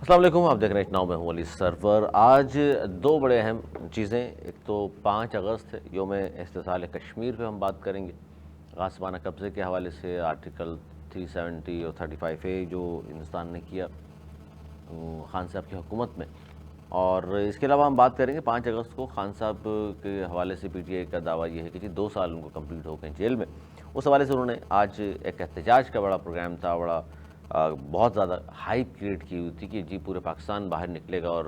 السلام علیکم، آپ دیکھ رہے ہیں ناؤ میں ہوں علی سرور۔ آج دو بڑے اہم چیزیں، ایک تو 5 اگست ہے، یوم استحصال کشمیر پہ ہم بات کریں گے، غاصبانہ قبضے کے حوالے سے آرٹیکل 370 اور 35A جو ہندوستان نے کیا خان صاحب کی حکومت میں، اور اس کے علاوہ ہم بات کریں گے 5 اگست کو خان صاحب کے حوالے سے PTI کا دعویٰ یہ ہے کہ 2 سال ان کو کمپلیٹ ہو گئے جیل میں۔ اس حوالے سے انہوں نے آج ایک احتجاج کا بڑا پروگرام تھا، بہت زیادہ ہائپ کریٹ کی ہوئی تھی کہ پورے پاکستان باہر نکلے گا اور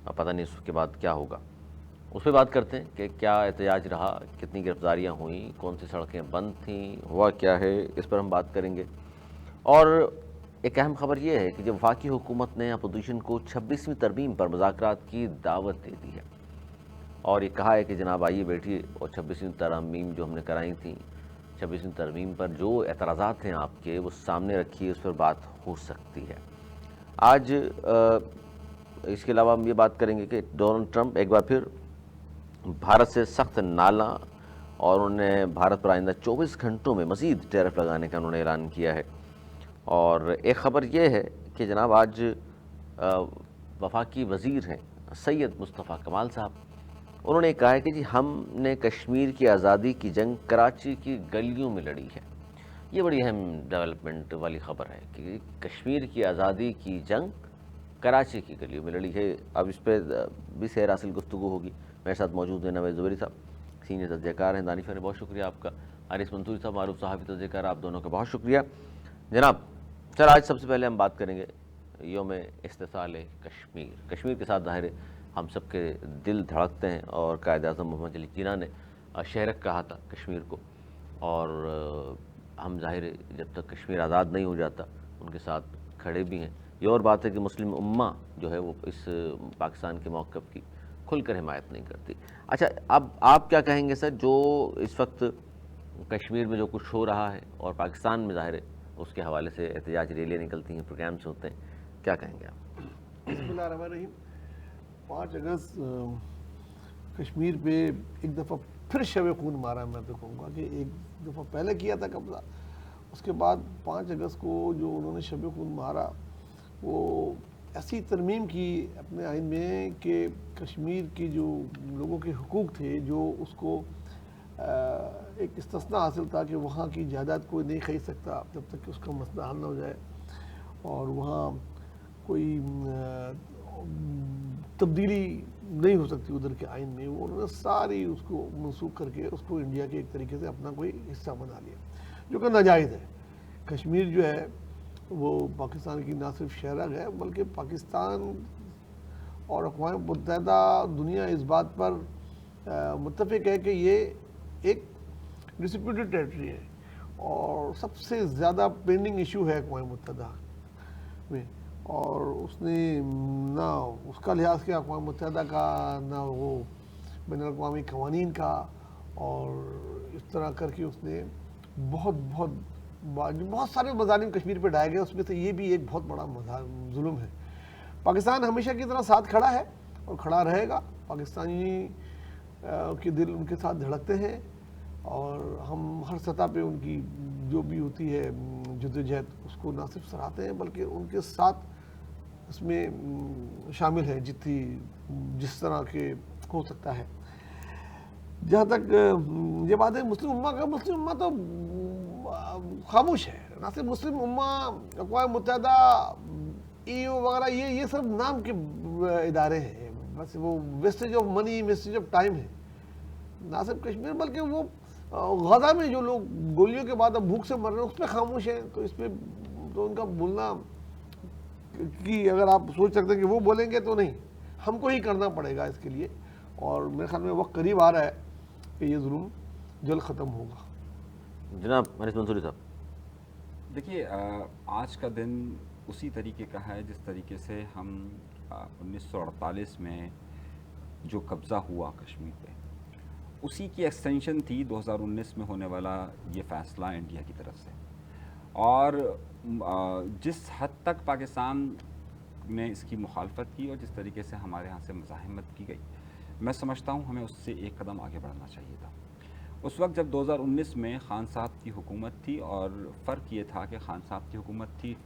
پتہ نہیں اس کے بعد کیا ہوگا۔ اس پہ بات کرتے ہیں کہ کیا احتجاج رہا، کتنی گرفتاریاں ہوئیں، کون سی سڑکیں بند تھیں، ہوا کیا ہے، اس پر ہم بات کریں گے۔ اور ایک اہم خبر یہ ہے کہ جب وفاقی حکومت نے اپوزیشن کو 26ویں ترمیم پر مذاکرات کی دعوت دے دی ہے اور یہ کہا ہے کہ جناب آئیے بیٹھیے اور 26ویں ترمیم جو ہم نے کرائی تھیں، 26ویں ترمیم پر جو اعتراضات ہیں آپ کے وہ سامنے رکھیے، اس پر بات ہو سکتی ہے۔ آج اس کے علاوہ ہم یہ بات کریں گے کہ ڈونلڈ ٹرمپ ایک بار پھر بھارت سے سخت نالاں، اور انہوں نے بھارت پر آئندہ 24 گھنٹوں میں مزید ٹیرف لگانے کا انہوں نے اعلان کیا ہے۔ اور ایک خبر یہ ہے کہ جناب آج وفاقی وزیر ہیں سید مصطفیٰ کمال صاحب، انہوں نے کہا ہے کہ ہم نے کشمیر کی آزادی کی جنگ کراچی کی گلیوں میں لڑی ہے۔ یہ بڑی اہم ڈیولپمنٹ والی خبر ہے کہ کشمیر کی آزادی کی جنگ کراچی کی گلیوں میں لڑی ہے۔ اب اس پہ بھی سیر حاصل گفتگو ہوگی۔ میرے ساتھ موجود ہیں نوید زبیری صاحب، سینئر تجزیہ کار ہیں، دانش بہت شکریہ آپ کا، حارث منصوری صاحب معروف صحافی تجزیہ کار، آپ دونوں کا بہت شکریہ جناب۔ سر آج سب سے پہلے ہم بات کریں گے یوم استحصال کشمیر۔ کشمیر کے ساتھ ظاہر ہے ہم سب کے دل دھڑکتے ہیں، اور قائد اعظم محمد علی جناح نے شہرک کہا تھا کشمیر کو، اور ہم ظاہر ہے جب تک کشمیر آزاد نہیں ہو جاتا ان کے ساتھ کھڑے بھی ہیں۔ یہ اور بات ہے کہ مسلم امہ جو ہے وہ اس پاکستان کے موقف کی کھل کر حمایت نہیں کرتی۔ اچھا، اب آپ کیا کہیں گے سر، جو اس وقت کشمیر میں جو کچھ ہو رہا ہے اور پاکستان میں ظاہر ہے اس کے حوالے سے احتجاج ریلیاں نکلتی ہیں، پروگرامز ہوتے ہیں، کیا کہیں گے آپ؟ بسم اللہ الرحمن الرحیم۔ 5 اگست کشمیر پہ ایک دفعہ پھر شب خون مارا، میں تو کہوں گا کہ ایک دفعہ پہلے کیا تھا قبضہ، اس کے بعد 5 اگست کو جو انہوں نے شب خون مارا، وہ ایسی ترمیم کی اپنے آئین میں کہ کشمیر کی جو لوگوں کے حقوق تھے، جو اس کو ایک استثناء حاصل تھا کہ وہاں کی جائیداد کوئی نہیں خرید سکتا جب تک کہ اس کا مسئلہ حل نہ ہو جائے، اور وہاں کوئی تبدیلی نہیں ہو سکتی ادھر کے آئین میں، وہ انہوں نے ساری اس کو منسوخ کر کے اس کو انڈیا کے ایک طریقے سے اپنا کوئی حصہ بنا لیا، جو کہ ناجائز ہے۔ کشمیر جو ہے وہ پاکستان کی نہ صرف شہرک ہے بلکہ پاکستان اور اقوام متحدہ دنیا اس بات پر متفق ہے کہ یہ ایک ڈسپیوٹڈ ٹیریٹری ہے، اور سب سے زیادہ پینڈنگ ایشو ہے اقوام متحدہ میں، اور اس نے نہ اس کا لحاظ کیا اقوام متحدہ کا، نہ وہ بین الاقوامی قوانین کا، اور اس طرح کر کے اس نے بہت سارے مظالم کشمیر پہ ڈھائے گئے، اس میں سے یہ بھی ایک بہت بڑا ظلم ہے۔ پاکستان ہمیشہ کی طرح ساتھ کھڑا ہے اور کھڑا رہے گا، پاکستانی کے دل ان کے ساتھ دھڑکتے ہیں، اور ہم ہر سطح پہ ان کی جو بھی ہوتی ہے جدوجہد اس کو نہ صرف سراہتے ہیں بلکہ ان کے ساتھ اس میں شامل ہیں جس طرح کے ہو سکتا ہے۔ جہاں تک یہ بات ہے مسلم امہ کا، مسلم امہ تو خاموش ہے، نہ صرف مسلم امہ، اقوام متحدہ، EU وغیرہ، یہ سب نام کے ادارے ہیں، بس وہ wastage of money, wastage of time ہے، نہ صرف کشمیر بلکہ وہ غزہ میں جو لوگ گولیوں کے بعد اب بھوک سے مر رہے ہیں اس پہ خاموش ہیں، تو اس پہ تو ان کا بولنا کہ اگر آپ سوچ سکتے ہیں کہ وہ بولیں گے تو نہیں، ہم کو ہی کرنا پڑے گا اس کے لیے، اور میرے خیال میں وقت قریب آ رہا ہے کہ یہ ظلم جلد ختم ہوگا۔ جناب حارث منصوری صاحب، دیکھیے، آج کا دن اسی طریقے کا ہے جس طریقے سے ہم 1948 میں جو قبضہ ہوا کشمیر پہ، اسی کی ایکسٹینشن تھی 2019 میں ہونے والا یہ فیصلہ انڈیا کی طرف سے، اور جس حد تک پاکستان نے اس کی مخالفت کی اور جس طریقے سے ہمارے ہاں سے مزاحمت کی گئی، میں سمجھتا ہوں ہمیں اس سے ایک قدم آگے بڑھنا چاہیے تھا۔ اس وقت جب 2019 میں خان صاحب کی حکومت تھی، اور فرق یہ تھا کہ خان صاحب کی حکومت تھی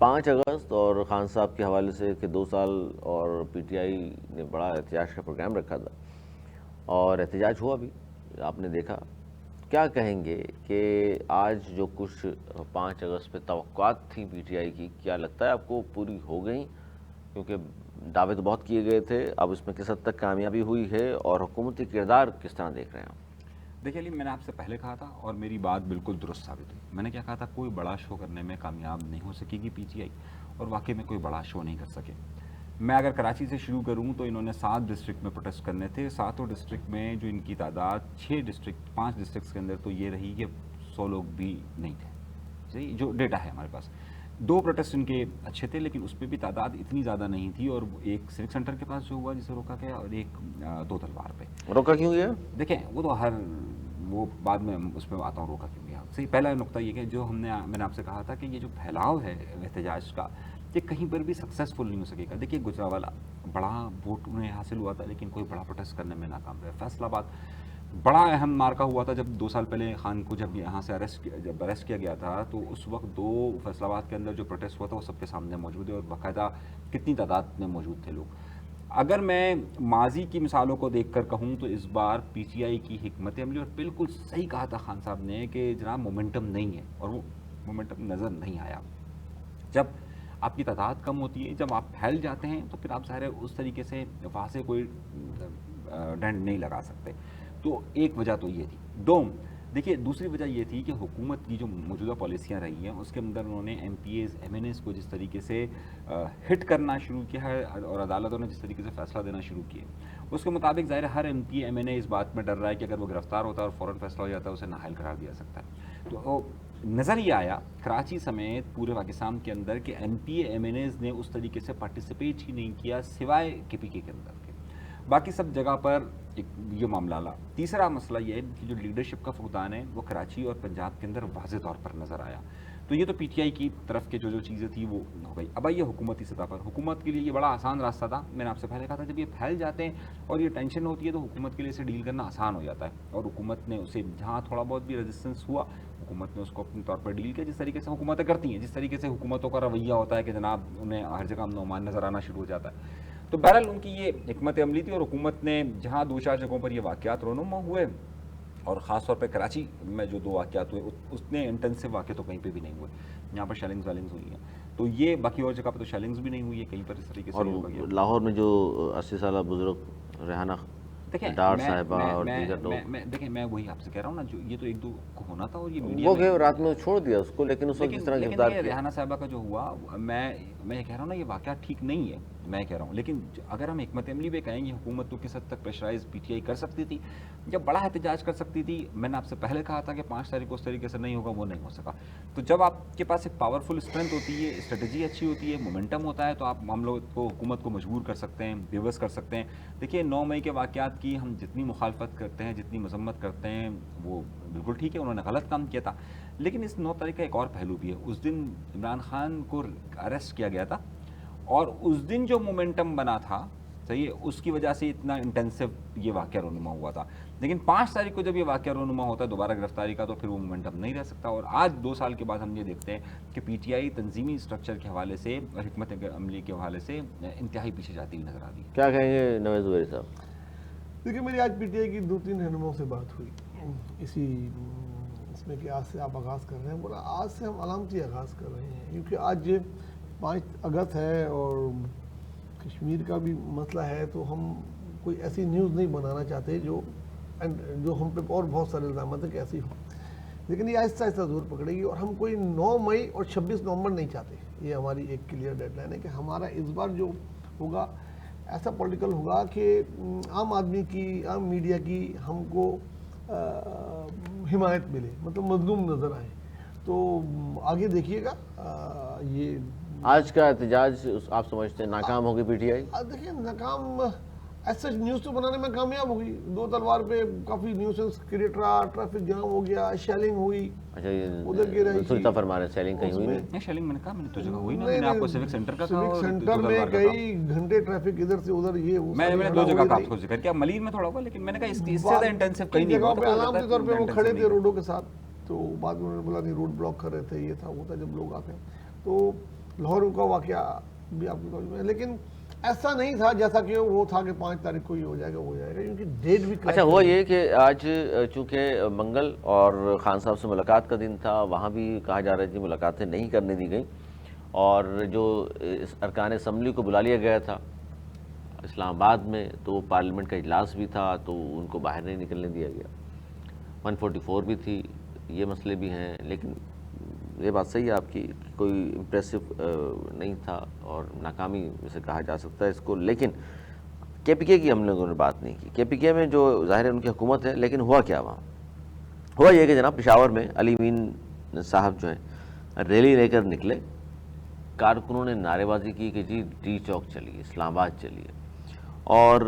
5 اگست اور خان صاحب کے حوالے سے کہ 2 سال اور پی ٹی آئی نے بڑا احتجاج کا پروگرام رکھا تھا اور احتجاج ہوا بھی، آپ نے دیکھا. کیا کہیں گے کہ آج جو کچھ 5 اگست پہ توقعات تھیں پی ٹی آئی کی، کیا لگتا ہے آپ کو پوری ہو گئیں؟ کیونکہ دعوے تو بہت کیے گئے تھے، اب اس میں کس حد تک کامیابی ہوئی ہے اور حکومتی کردار کس طرح دیکھ رہے ہیں آپ؟ دیکھیے علی، میں نے آپ سے پہلے کہا تھا اور میری بات بالکل درست ثابت ہوئی. میں نے کیا کہا تھا، کوئی بڑا شو کرنے میں کامیاب نہیں ہو سکے گی پی ٹی آئی، اور واقعی میں کوئی بڑا شو نہیں کر سکے. میں اگر کراچی سے شروع کروں تو انہوں نے 7 ڈسٹرکٹ میں پروٹیسٹ کرنے تھے. 7 ڈسٹرکٹ میں جو ان کی تعداد 5 ڈسٹرکٹس کے اندر تو یہ رہی کہ 100 لوگ بھی نہیں تھے. صحیح، جو ڈیٹا ہے ہمارے پاس. 2 پروٹیسٹ ان کے اچھے تھے لیکن اس پہ بھی تعداد اتنی زیادہ نہیں تھی، اور ایک سیوک سینٹر کے پاس جو ہوا جسے روکا گیا، اور ایک 2 تلوار پہ. روکا کیوں گیا؟ دیکھیں وہ تو وہ بعد میں اس پہ آتا ہوں روکا کیوں گیا. صحیح، پہلا نقطہ یہ کہ جو میں نے آپ سے کہا تھا کہ یہ جو پھیلاؤ ہے احتجاج کا، یہ کہیں پر بھی سکسیسفل نہیں ہو سکے گا. دیکھیے گجرانوالہ بڑا ووٹ انہیں حاصل ہوا تھا لیکن کوئی بڑا پروٹیسٹ کرنے میں ناکام رہے. فیصل آباد بڑا اہم مارکا ہوا تھا جب 2 سال پہلے خان کو جب یہاں سے جب اریسٹ کیا گیا تھا، تو اس وقت فیصل آباد کے اندر جو پروٹیسٹ ہوا تھا وہ سب کے سامنے موجود ہے، اور باقاعدہ کتنی تعداد میں موجود تھے لوگ. اگر میں ماضی کی مثالوں کو دیکھ کر کہوں تو اس بار پی ٹی آئی کی حکمت عملی، اور بالکل صحیح کہا تھا خان صاحب نے کہ جناب مومنٹم نہیں ہے، اور وہ مومنٹم نظر نہیں آیا. جب آپ کی تعداد کم ہوتی ہے، جب آپ پھیل جاتے ہیں تو پھر آپ ظاہر ہے اس طریقے سے وہاں سے کوئی ڈنڈ نہیں لگا سکتے. تو ایک وجہ تو یہ تھی. دیکھیے دوسری وجہ یہ تھی کہ حکومت کی جو موجودہ پالیسیاں رہی ہیں اس کے اندر انہوں نے M P As M N As کو جس طریقے سے ہٹ کرنا شروع کیا ہے، اور عدالتوں نے جس طریقے سے فیصلہ دینا شروع کیے، اس کے مطابق ظاہر ہر ایم پی ایم این اے اس بات میں ڈر رہا ہے کہ اگر وہ گرفتار ہوتا ہے اور فوراً فیصلہ ہو جاتا ہے اسے نااہل قرار دیا سکتا ہے. تو نظر یہ آیا کراچی سمیت پورے پاکستان کے اندر کہ M P M N As نے اس طریقے سے پارٹیسپیٹ ہی نہیں کیا سوائے کے پی کے اندر کے. باقی سب جگہ پر یہ معاملہ لا. تیسرا مسئلہ یہ ہے کہ جو لیڈرشپ کا فقدان ہے وہ کراچی اور پنجاب کے اندر واضح طور پر نظر آیا. تو یہ تو پی ٹی آئی کی طرف کے جو چیزیں تھیں وہ ہو گئی. اب آئیے حکومتی سطح پر. حکومت کے لیے یہ بڑا آسان راستہ تھا. میں نے آپ سے پہلے کہا تھا جب یہ پھیل جاتے ہیں اور یہ ٹینشن ہوتی ہے تو حکومت کے لیے اسے ڈیل کرنا آسان ہو جاتا ہے, اور حکومت نے اسے جہاں تھوڑا بہت بھی ریزسٹنس ہوا حکومت نے اس کو اپنے طور پر ڈیل کیا, جس طریقے سے حکومتیں کرتی ہیں, جس طریقے سے حکومتوں کا رویہ ہوتا ہے کہ جناب انہیں ہر جگہ امن و امان نظر آنا شروع ہو جاتا ہے. تو بہرحال ان کی یہ حکمت عملی تھی, اور حکومت نے جہاں دو چار جگہوں پر یہ واقعات رونما ہوئے, اور خاص طور پہ کراچی میں جو 2 واقعات ہوئے اتنے انٹینسو واقع تو کہیں پہ بھی نہیں ہوئے. یہاں پر شیلنگز ویلنگز ہوئی ہیں, تو یہ باقی اور جگہ پہ تو شیلنگز بھی نہیں ہوئی ہے کہیں پر اس طریقے سے. اور لاہور میں جو 80 سالہ بزرگ ریحانہ ڈار صاحبہ اور دیگر لوگ, دیکھیں میں وہی آپ سے کہہ رہا ہوں نا, جو یہ تو ایک دو کو ہونا تھا اور یہ میڈیا وہ رات میں چھوڑ دیا اس کو, لیکن اس وقت جس طرح گرفتار کیا ریحانہ صاحبہ کا جو ہوا, میں یہ کہہ رہا ہوں نا یہ واقعہ ٹھیک نہیں ہے, میں کہہ رہا ہوں. لیکن اگر ہم حکمت عملی پہ کہیں گے حکومت تو کس حد تک پریشرائز پی ٹی آئی کر سکتی تھی, جب بڑا احتجاج کر سکتی تھی. میں نے آپ سے پہلے کہا تھا کہ 5 تاریخ کو اس طریقے سے نہیں ہوگا, وہ نہیں ہو سکا. تو جب آپ کے پاس ایک پاورفل اسٹرینتھ ہوتی ہے, اسٹریٹجی اچھی ہوتی ہے, مومنٹم ہوتا ہے, تو آپ معاملوں کو حکومت کو مجبور کر سکتے ہیں, ریورس کر سکتے ہیں. دیکھیے 9 مئی کے واقعات کی ہم جتنی مخالفت کرتے ہیں, جتنی مذمت کرتے ہیں, وہ بالکل ٹھیک ہے, انہوں نے غلط کام کیا تھا. لیکن اس 9 تاریخ کا ایک اور پہلو بھی ہے. اس دن عمران خان کو اریسٹ کیا گیا تھا, اور اس دن جو مومنٹم بنا تھا, صحیح ہے, اس کی وجہ سے اتنا انٹینسو یہ واقعہ رونما ہوا تھا. لیکن 5 تاریخ کو جب یہ واقعہ رونما ہوتا ہے دوبارہ گرفتاری کا, تو پھر وہ مومنٹم نہیں رہ سکتا. اور آج 2 سال کے بعد ہم یہ دیکھتے ہیں کہ پی ٹی آئی تنظیمی اسٹرکچر کے حوالے سے اور حکمت عملی کے حوالے سے انتہائی پیچھے جاتی ہوئی نظر آ رہی ہے. کیا کہیں گے نوید زبیری صاحب؟ دیکھیے میری آج پی ٹی آئی کی 2-3 رہنماؤں سے بات ہوئی اس میں کہ آج سے آپ آغاز کر رہے ہیں. بولا آج سے ہم علامتی آغاز کر رہے ہیں, کیونکہ آج 5 اگست ہے اور کشمیر کا بھی مسئلہ ہے, تو ہم کوئی ایسی نیوز نہیں بنانا چاہتے جو ہم پہ اور بہت سارے الزامات ہیں کہ ایسی ہو. لیکن یہ آہستہ آہستہ زور پکڑے گی, اور ہم کوئی 9 مئی اور 26 نومبر نہیں چاہتے. یہ ہماری ایک کلیئر ڈیڈ لائن ہے کہ ہمارا اس بار جو ہوگا ایسا پولیٹیکل ہوگا کہ عام آدمی کی, عام میڈیا کی ہم کو حمایت ملے, مطلب مظلوم نظر آئے. تو آگے دیکھیے گا. یہ آج کا احتجاج آپ سمجھتے ہیں ناکام ہوگی پی ٹی آئی؟ دیکھیں ناکام ایسا نیوز تو بنانے میں کامیاب ہوگی. 2 تلوار پہ کافی نیوسنس کریٹ رہا, ٹریفک جام ہو گیا, شیلنگ ہوئی. اچھا, یہ سلطہ فرما رہے سیلنگ کہیں ہوئی نہیں؟ شیلنگ میں نے کہا, میں نے تو جگہ ہوئی نا, میں نے آپ کو سیوک سینٹر کا کہا, سیوک سینٹر میں کئی گھنٹے ٹریفک ادھر سے ادھر, یہ میں نے 2 جگہ کا آپ کو ذکر کیا, ملیر میں تھوڑا ہوا, لیکن میں نے کہا اس سے زیادہ انٹینسو کہیں نہیں ہوا. علامتی طور پہ وہ کھڑے تھے روڈوں کے ساتھ, تو بعد میں انہوں نے بولا نہیں روڈ بلاک کر رہے تھے, یہ تھا وہ تھا, جب لوگ آتے ہیں. تو لاہور کا واقعہ بھی آپ کو میں، لیکن ایسا نہیں تھا جیسا کہ وہ تھا کہ 5 تاریخ کو یہ ہو جائے گا وہ ہو جائے گا، کیونکہ ڈیٹ بھی اچھا ہوا یہ کہ آج چونکہ منگل اور خان صاحب سے ملاقات کا دن تھا، وہاں بھی کہا جا رہا ہے کہ ملاقاتیں نہیں کرنے دی گئیں، اور جو ارکان اسمبلی کو بلا لیا گیا تھا اسلام آباد میں، تو وہ پارلیمنٹ کا اجلاس بھی تھا تو ان کو باہر نہیں نکلنے دیا گیا، 144 بھی تھی، یہ مسئلے بھی ہیں، لیکن یہ بات صحیح ہے آپ کی، کوئی امپریسو نہیں تھا اور ناکامی جسے کہا جا سکتا ہے اس کو. لیکن کے پی کے کی ہم لوگوں نے بات نہیں کی. کے پی کے میں جو ظاہر ہے ان کی حکومت ہے، لیکن ہوا کیا وہاں؟ ہوا یہ کہ جناب پشاور میں علی امین صاحب جو ہیں ریلی لے کر نکلے، کارکنوں نے نعرے بازی کی کہ جی ڈی چوک چلیے، اسلام آباد چلیے، اور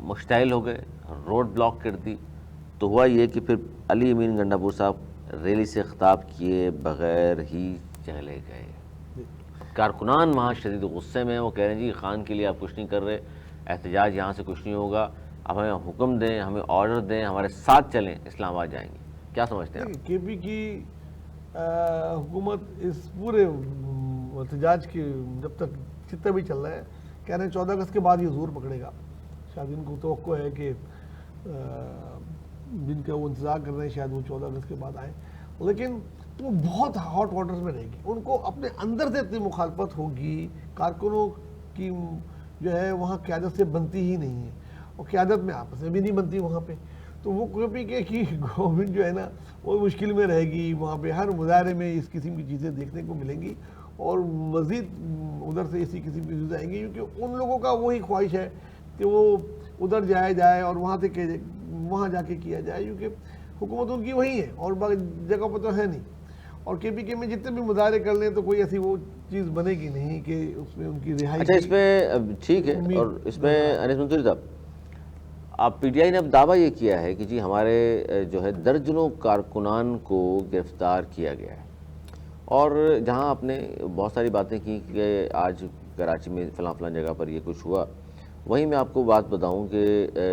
مشتعل ہو گئے، روڈ بلاک کر دی. تو ہوا یہ کہ پھر علی امین گنڈاپور صاحب ریلی سے خطاب کیے بغیر ہی چلے گئے. کارکنان وہاں شدید غصے میں ہیں، وہ کہہ رہے ہیں جی خان کے لیے آپ کچھ نہیں کر رہے، احتجاج یہاں سے کچھ نہیں ہوگا، اب ہمیں حکم دیں، ہمیں آرڈر دیں، ہمارے ساتھ چلیں، اسلام آباد جائیں گے. کیا سمجھتے ہیں آپ؟ کے پی کی حکومت اس پورے احتجاج کی جب تک جتنا بھی چل رہا ہے، کہہ رہے ہیں 14 اگست کے بعد یہ زور پکڑے گا. شاید ان کو توقع ہے کہ جن کا وہ انتظار کر رہے ہیں شاید وہ 14 اگست کے بعد آئے، لیکن وہ بہت ہاٹ واٹرز میں رہے گی. ان کو اپنے اندر سے اتنی مخالفت ہوگی، کارکنوں کی جو ہے وہاں قیادت سے بنتی ہی نہیں ہے، اور قیادت میں آپس میں بھی نہیں بنتی وہاں پہ. تو وہ کے پی کے کی گورنمنٹ جو ہے نا وہ مشکل میں رہے گی. وہاں پہ ہر مظاہرے میں اس قسم کی چیزیں دیکھنے کو ملیں گی، اور مزید ادھر سے اسی قسم کی چیزیں آئیں گی، کیونکہ ان لوگوں کا وہی خواہش ہے کہ وہ ادھر جائے اور وہاں سے وہاں جا کے کیا جائے، کیونکہ حکومت ان کی وہی ہے اور باقی جگہ پہ تو ہے نہیں. اور کے پی کے میں جتنے بھی مظاہرے کر لیں تو کوئی ایسی وہ چیز بنے گی نہیں کہ اس میں ان کی رہائی. اچھا اس میں ٹھیک ہے، اور اس میں انیس منصوری صاحب، آپ پی ٹی آئی نے اب دعویٰ یہ کیا ہے کہ جی ہمارے جو ہے درجنوں کارکنان کو گرفتار کیا گیا ہے، اور جہاں آپ نے بہت ساری باتیں کی کہ آج کراچی میں فلاں فلاں جگہ پر یہ کچھ ہوا، وہیں میں آپ کو بات بتاؤں کہ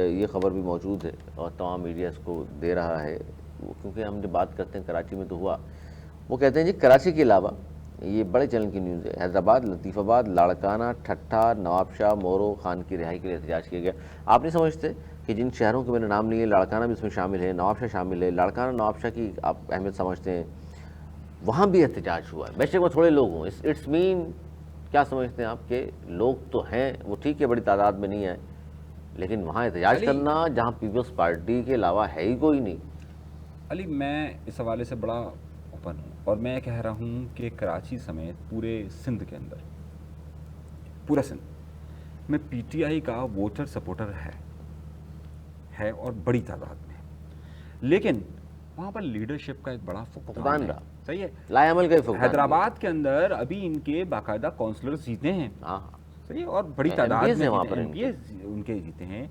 یہ خبر بھی موجود ہے اور تمام میڈیا اس کو دے رہا ہے، کیونکہ ہم جب بات کرتے ہیں کراچی میں تو ہوا، وہ کہتے ہیں جی کراچی کے علاوہ یہ بڑے چیلنج کی نیوز ہے، حیدرآباد، لطیف آباد، لاڑکانہ، ٹھٹھا، نواب شاہ، مورو، خان کی رہائی کے لیے احتجاج کیا گیا. آپ نہیں سمجھتے کہ جن شہروں کے میں نے نام لیے، لاڑکانہ بھی اس میں شامل ہے، نواب شاہ شامل ہے، لاڑکانہ نواب شاہ کی آپ اہمیت سمجھتے ہیں، وہاں بھی احتجاج ہوا ہے، بے شک وہ تھوڑے لوگ ہوں، اٹس مین کیا سمجھتے ہیں آپ کہ لوگ تو ہیں، وہ ٹھیک ہے بڑی تعداد میں نہیں آئے، لیکن وہاں احتجاج کرنا جہاں پیپلز پارٹی کے علاوہ ہے ہی کوئی نہیں. علی میں اس حوالے سے بڑا اوپن ہوں، اور میں کہہ رہا ہوں کہ کراچی سمیت پورے سندھ کے اندر، پورا سندھ میں پی ٹی آئی کا ووٹر سپورٹر ہے اور بڑی تعداد میں، لیکن وہاں پر لیڈرشپ کا ایک بڑا فقدان ہے. رہا صحیح ہے، لا عمل کا فقدان. حیدرآباد کے اندر ابھی ان کے باقاعدہ کونسلرز جیتے ہیں، ہاں صحیح ہے، اور بڑی تعداد میں وہاں پر ایم پی ان کے جیتے ہیں.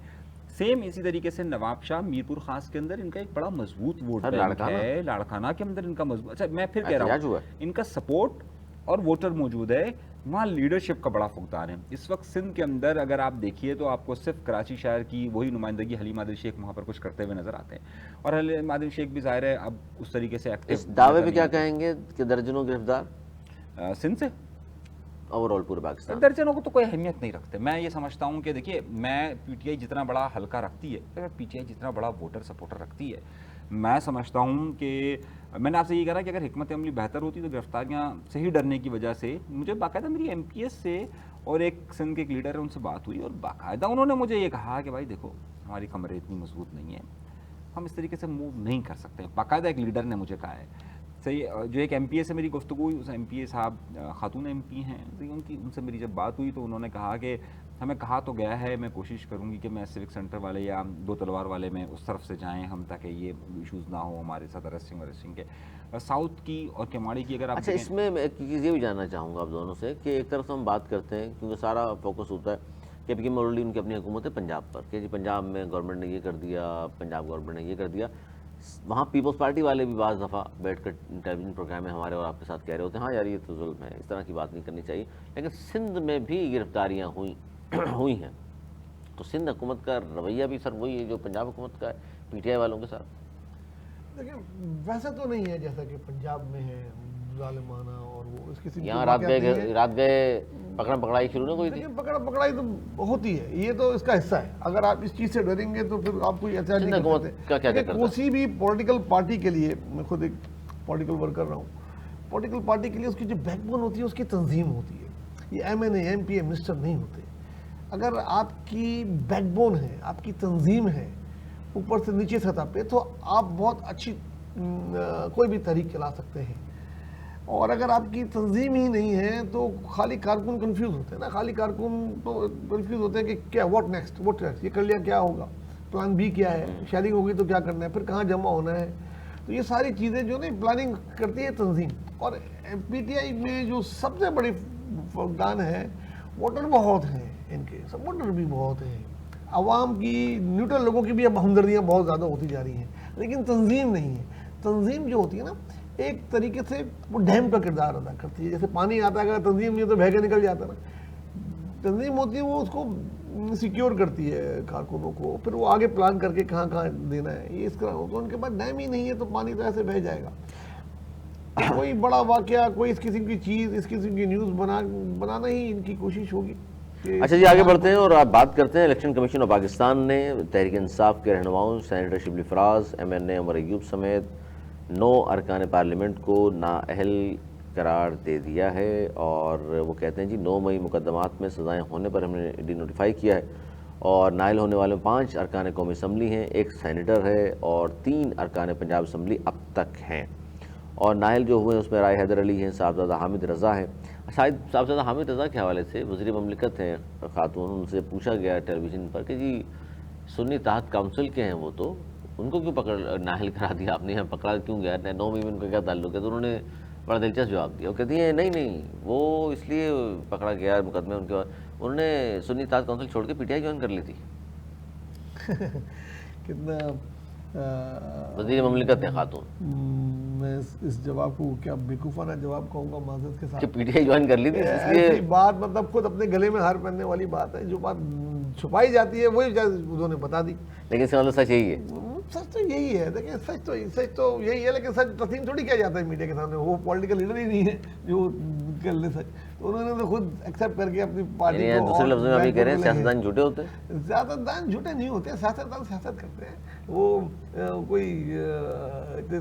سیم اسی طریقے سے نواب شاہ، میرپور خاص کے اندر ان کا ایک بڑا مضبوط ووٹ بینک ہے، لاڑکانہ کے اندر ان کا مضبوط. اچھا میں پھر کہہ رہا ہوں ان کا سپورٹ اور ووٹر موجود ہے، وہاں لیڈرشپ کا بڑا فقدان ہے. اس وقت سندھ کے اندر اگر آپ دیکھیے تو آپ کو صرف کراچی شہر کی وہی نمائندگی حلیم عادل شیخ وہاں پر کچھ کرتے ہوئے نظر آتے ہیں، اور حلیم عادل شیخ بھی ظاہر ہے اب اس طریقے سے ایکٹیو. اس دعوے پہ کیا کہیں گے کہ درجنوں گرفتار سندھ سے اوور آل پورے پاکستان؟ درجنوں کو تو کوئی اہمیت نہیں رکھتے. میں یہ سمجھتا ہوں کہ دیکھیے، میں پی ٹی آئی جتنا بڑا حلقہ رکھتی ہے، پی ٹی آئی جتنا بڑا ووٹر سپورٹر رکھتی ہے، میں سمجھتا ہوں کہ میں نے آپ سے یہ کہا کہ اگر حکمت عملی بہتر ہوتی تو گرفتاریاں سے ہی ڈرنے کی وجہ سے مجھے باقاعدہ میری ایم پی ایس سے اور ایک سندھ کے ایک لیڈر ہے ان سے بات ہوئی، اور باقاعدہ انہوں نے مجھے یہ کہا کہ بھائی دیکھو ہماری کمریں اتنی مضبوط نہیں ہیں، ہم اس طریقے سے موو نہیں کر سکتے. باقاعدہ ایک لیڈر نے مجھے کہا ہے. صحیح، جو ایک ایم پی اے سے میری گفتگو ہوئی، اس ایم پی اے صاحب خاتون ایم پی ہیں، ان سے میری جب بات ہوئی تو انہوں نے کہا کہ ہمیں کہا تو گیا ہے، میں کوشش کروں گی کہ میں سیوک سینٹر والے یا دو تلوار والے میں اس طرف سے جائیں ہم، تاکہ یہ ایشوز نہ ہو ہمارے ساتھ ارسٹنگ کے. ساؤتھ کی اور کیماڑی کی اگر آپ اچھا اس میں ایک چیز یہ بھی جاننا چاہوں گا آپ دونوں سے کہ ایک طرف ہم بات کرتے ہیں کیونکہ سارا فوکس ہوتا ہے کہ پی مولوی ان کی اپنی حکومت ہے پنجاب پر کہ جی پنجاب میں گورنمنٹ نے یہ کر دیا، پنجاب گورنمنٹ نے یہ کر دیا. وہاں پیپلز پارٹی والے بھی بعض دفعہ بیٹھ کر ٹیلی ویژن پروگرام میں ہمارے اور آپ کے ساتھ کہہ رہے ہوتے ہیں ہاں یار یہ تو ظلم ہے، اس طرح کی بات نہیں کرنی چاہیے. لیکن سندھ میں بھی گرفتاریاں ہوئی ہیں، تو سندھ حکومت کا رویہ بھی سر وہی ہے جو پنجاب حکومت کا ہے پی ٹی آئی والوں کے ساتھ؟ دیکھیں ویسا تو نہیں ہے جیسا کہ پنجاب میں ہے. ظالمانہ اور وہ اس قسم کی یہاں رات واقعات نہیں ہیں۔ رات گئے پکڑا پکڑائی شروع نہ کوئی تھی؟ لیکن پکڑا پکڑائی تو ہوتی ہے، یہ تو اس کا حصہ ہے۔ اگر آپ اس چیز سے ڈریں گے تو پھر آپ کوئی احتیاط نہیں حکومت کر کا کیا سکتے۔ کرتا ہے؟ کسی بھی پولیٹیکل پارٹی کے لیے، میں خود ایک پولیٹیکل ورکر رہا ہوں، پولیٹیکل پارٹی کے لیے اس کی جو بیک بون ہوتی ہے اس کی تنظیم ہوتی ہے۔ یہ ایم این اے، ایم پی اے، منسٹر نہیں ہوتے۔ اگر آپ کی بیک بون ہے، آپ کی تنظیم ہے اوپر سے نیچے سطح پہ، تو آپ بہت اچھی کوئی بھی تحریک چلا سکتے ہیں۔ اور اگر آپ کی تنظیم ہی نہیں ہے تو خالی کارکن کنفیوز ہوتے ہیں نا، خالی کارکن تو کنفیوز ہوتے ہیں کہ کیا واٹ نیکسٹ، یہ کر لیا کیا ہوگا، پلان بی کیا ہے، شیئرنگ ہوگی تو کیا کرنا ہے، پھر کہاں جمع ہونا ہے۔ تو یہ ساری چیزیں جو نا پلاننگ کرتی ہے تنظیم۔ اور پی ٹی آئی میں جو سب سے بڑی فقدان ہے، ووٹر بہت ہیں ان کے، سپورٹر بھی بہت ہیں، عوام کی نیوٹرل لوگوں کی بھی اب ہمدردیاں بہت زیادہ ہوتی جا رہی ہیں، لیکن تنظیم نہیں ہے۔ تنظیم جو ہوتی ہے نا ایک طریقے سے وہ ڈیم کا کردار ادا کرتی ہے، جیسے پانی آتا ہے، اگر تنظیم نہیں ہے تو بہہ کے نکل جاتا ہے نا۔ تنظیم ہوتی ہے وہ اس کو سیکیور کرتی ہے کارکنوں کو، پھر وہ آگے پلان کر کے کہاں کہاں دینا ہے، یہ اس طرح ہوگا۔ ان کے پاس ڈیم ہی نہیں ہے تو پانی تو ایسے بہہ جائے گا۔ کوئی بڑا واقعہ، کوئی اس قسم کی چیز، اس قسم کی نیوز بنانا ہی ان کی کوشش ہوگی۔ اچھا جی، آگے بڑھتے ہیں اور آپ بات کرتے ہیں۔ الیکشن کمیشن آف پاکستان نے تحریک انصاف کے رہنماؤں senator Shibli Faraz, M N اے عمر ایوب سمیت 9 ارکان پارلیمنٹ کو نااہل قرار دے دیا ہے، اور وہ کہتے ہیں جی 9 مئی مقدمات میں سزائیں ہونے پر ہم نے ڈی نوٹیفائی کیا ہے، اور نااہل ہونے والے 5 ارکان قومی اسمبلی ہیں، 1 سینیٹر ہے اور 3 ارکان پنجاب اسمبلی اب تک ہیں۔ اور نااہل جو ہوئے ہیں اس میں رائے حیدر علی ہیں، صاحبزادہ حامد رضا ہیں۔ شاید صاحبزادہ حامد رضا کے حوالے سے وزیر مملکت ہیں خاتون، ان سے پوچھا گیا ٹیلی ویژن پر کہ جی سنی تحت کونسل کے ہیں وہ، تو ان کو کیوں پکڑ نااہل کرا دیا آپ نے، یہاں پکڑا کیوں گیا، 9 مئی میں ان کا کیا تعلق ہے؟ تو انہوں نے بڑا دلچسپ جواب دیا، وہ کہتی ہیں نہیں وہ اس لیے پکڑا گیا مقدمے ان کے بعد، انہوں نے سنی تحت کونسل چھوڑ کے پی ٹی آئی جوائن کر لی تھی۔ کتنا وزیر مملکت ہیں خاتون، میں اس جواب کو کیا بیوقوفانہ جواب کہوں گا معذرت کے کہ ساتھ۔ پی ٹی آئی جوائن کر لی تھی اس لیے ایسی بات مطلب خود اپنے گلے میں ہار پہننے والی بات ہے، جو بات چھپائی جاتی ہے وہی انہوں نے بتا دی۔ لیکن اس کا مطلب سچ یہی ہے۔ سچ تو یہی ہے، دیکھیں سچ تو یہی ہے، لیکن سچ تسلیم تھوڑی کیا جاتا ہے میڈیا کے سامنے، وہ پولیٹیکل لیڈر ہی نہیں ہے جو کر لے سچ۔ تو انہوں نے تو خود ایکسیپٹ کر کے اپنی پارٹی کو، دوسرے لفظوں میں ابھی کہہ رہے ہیں سیاستدان جھوٹے ہوتے ہیں؟ سیاستدان جھوٹے نہیں ہوتے، سیاستدان سیاست کرتے ہیں، وہ کوئی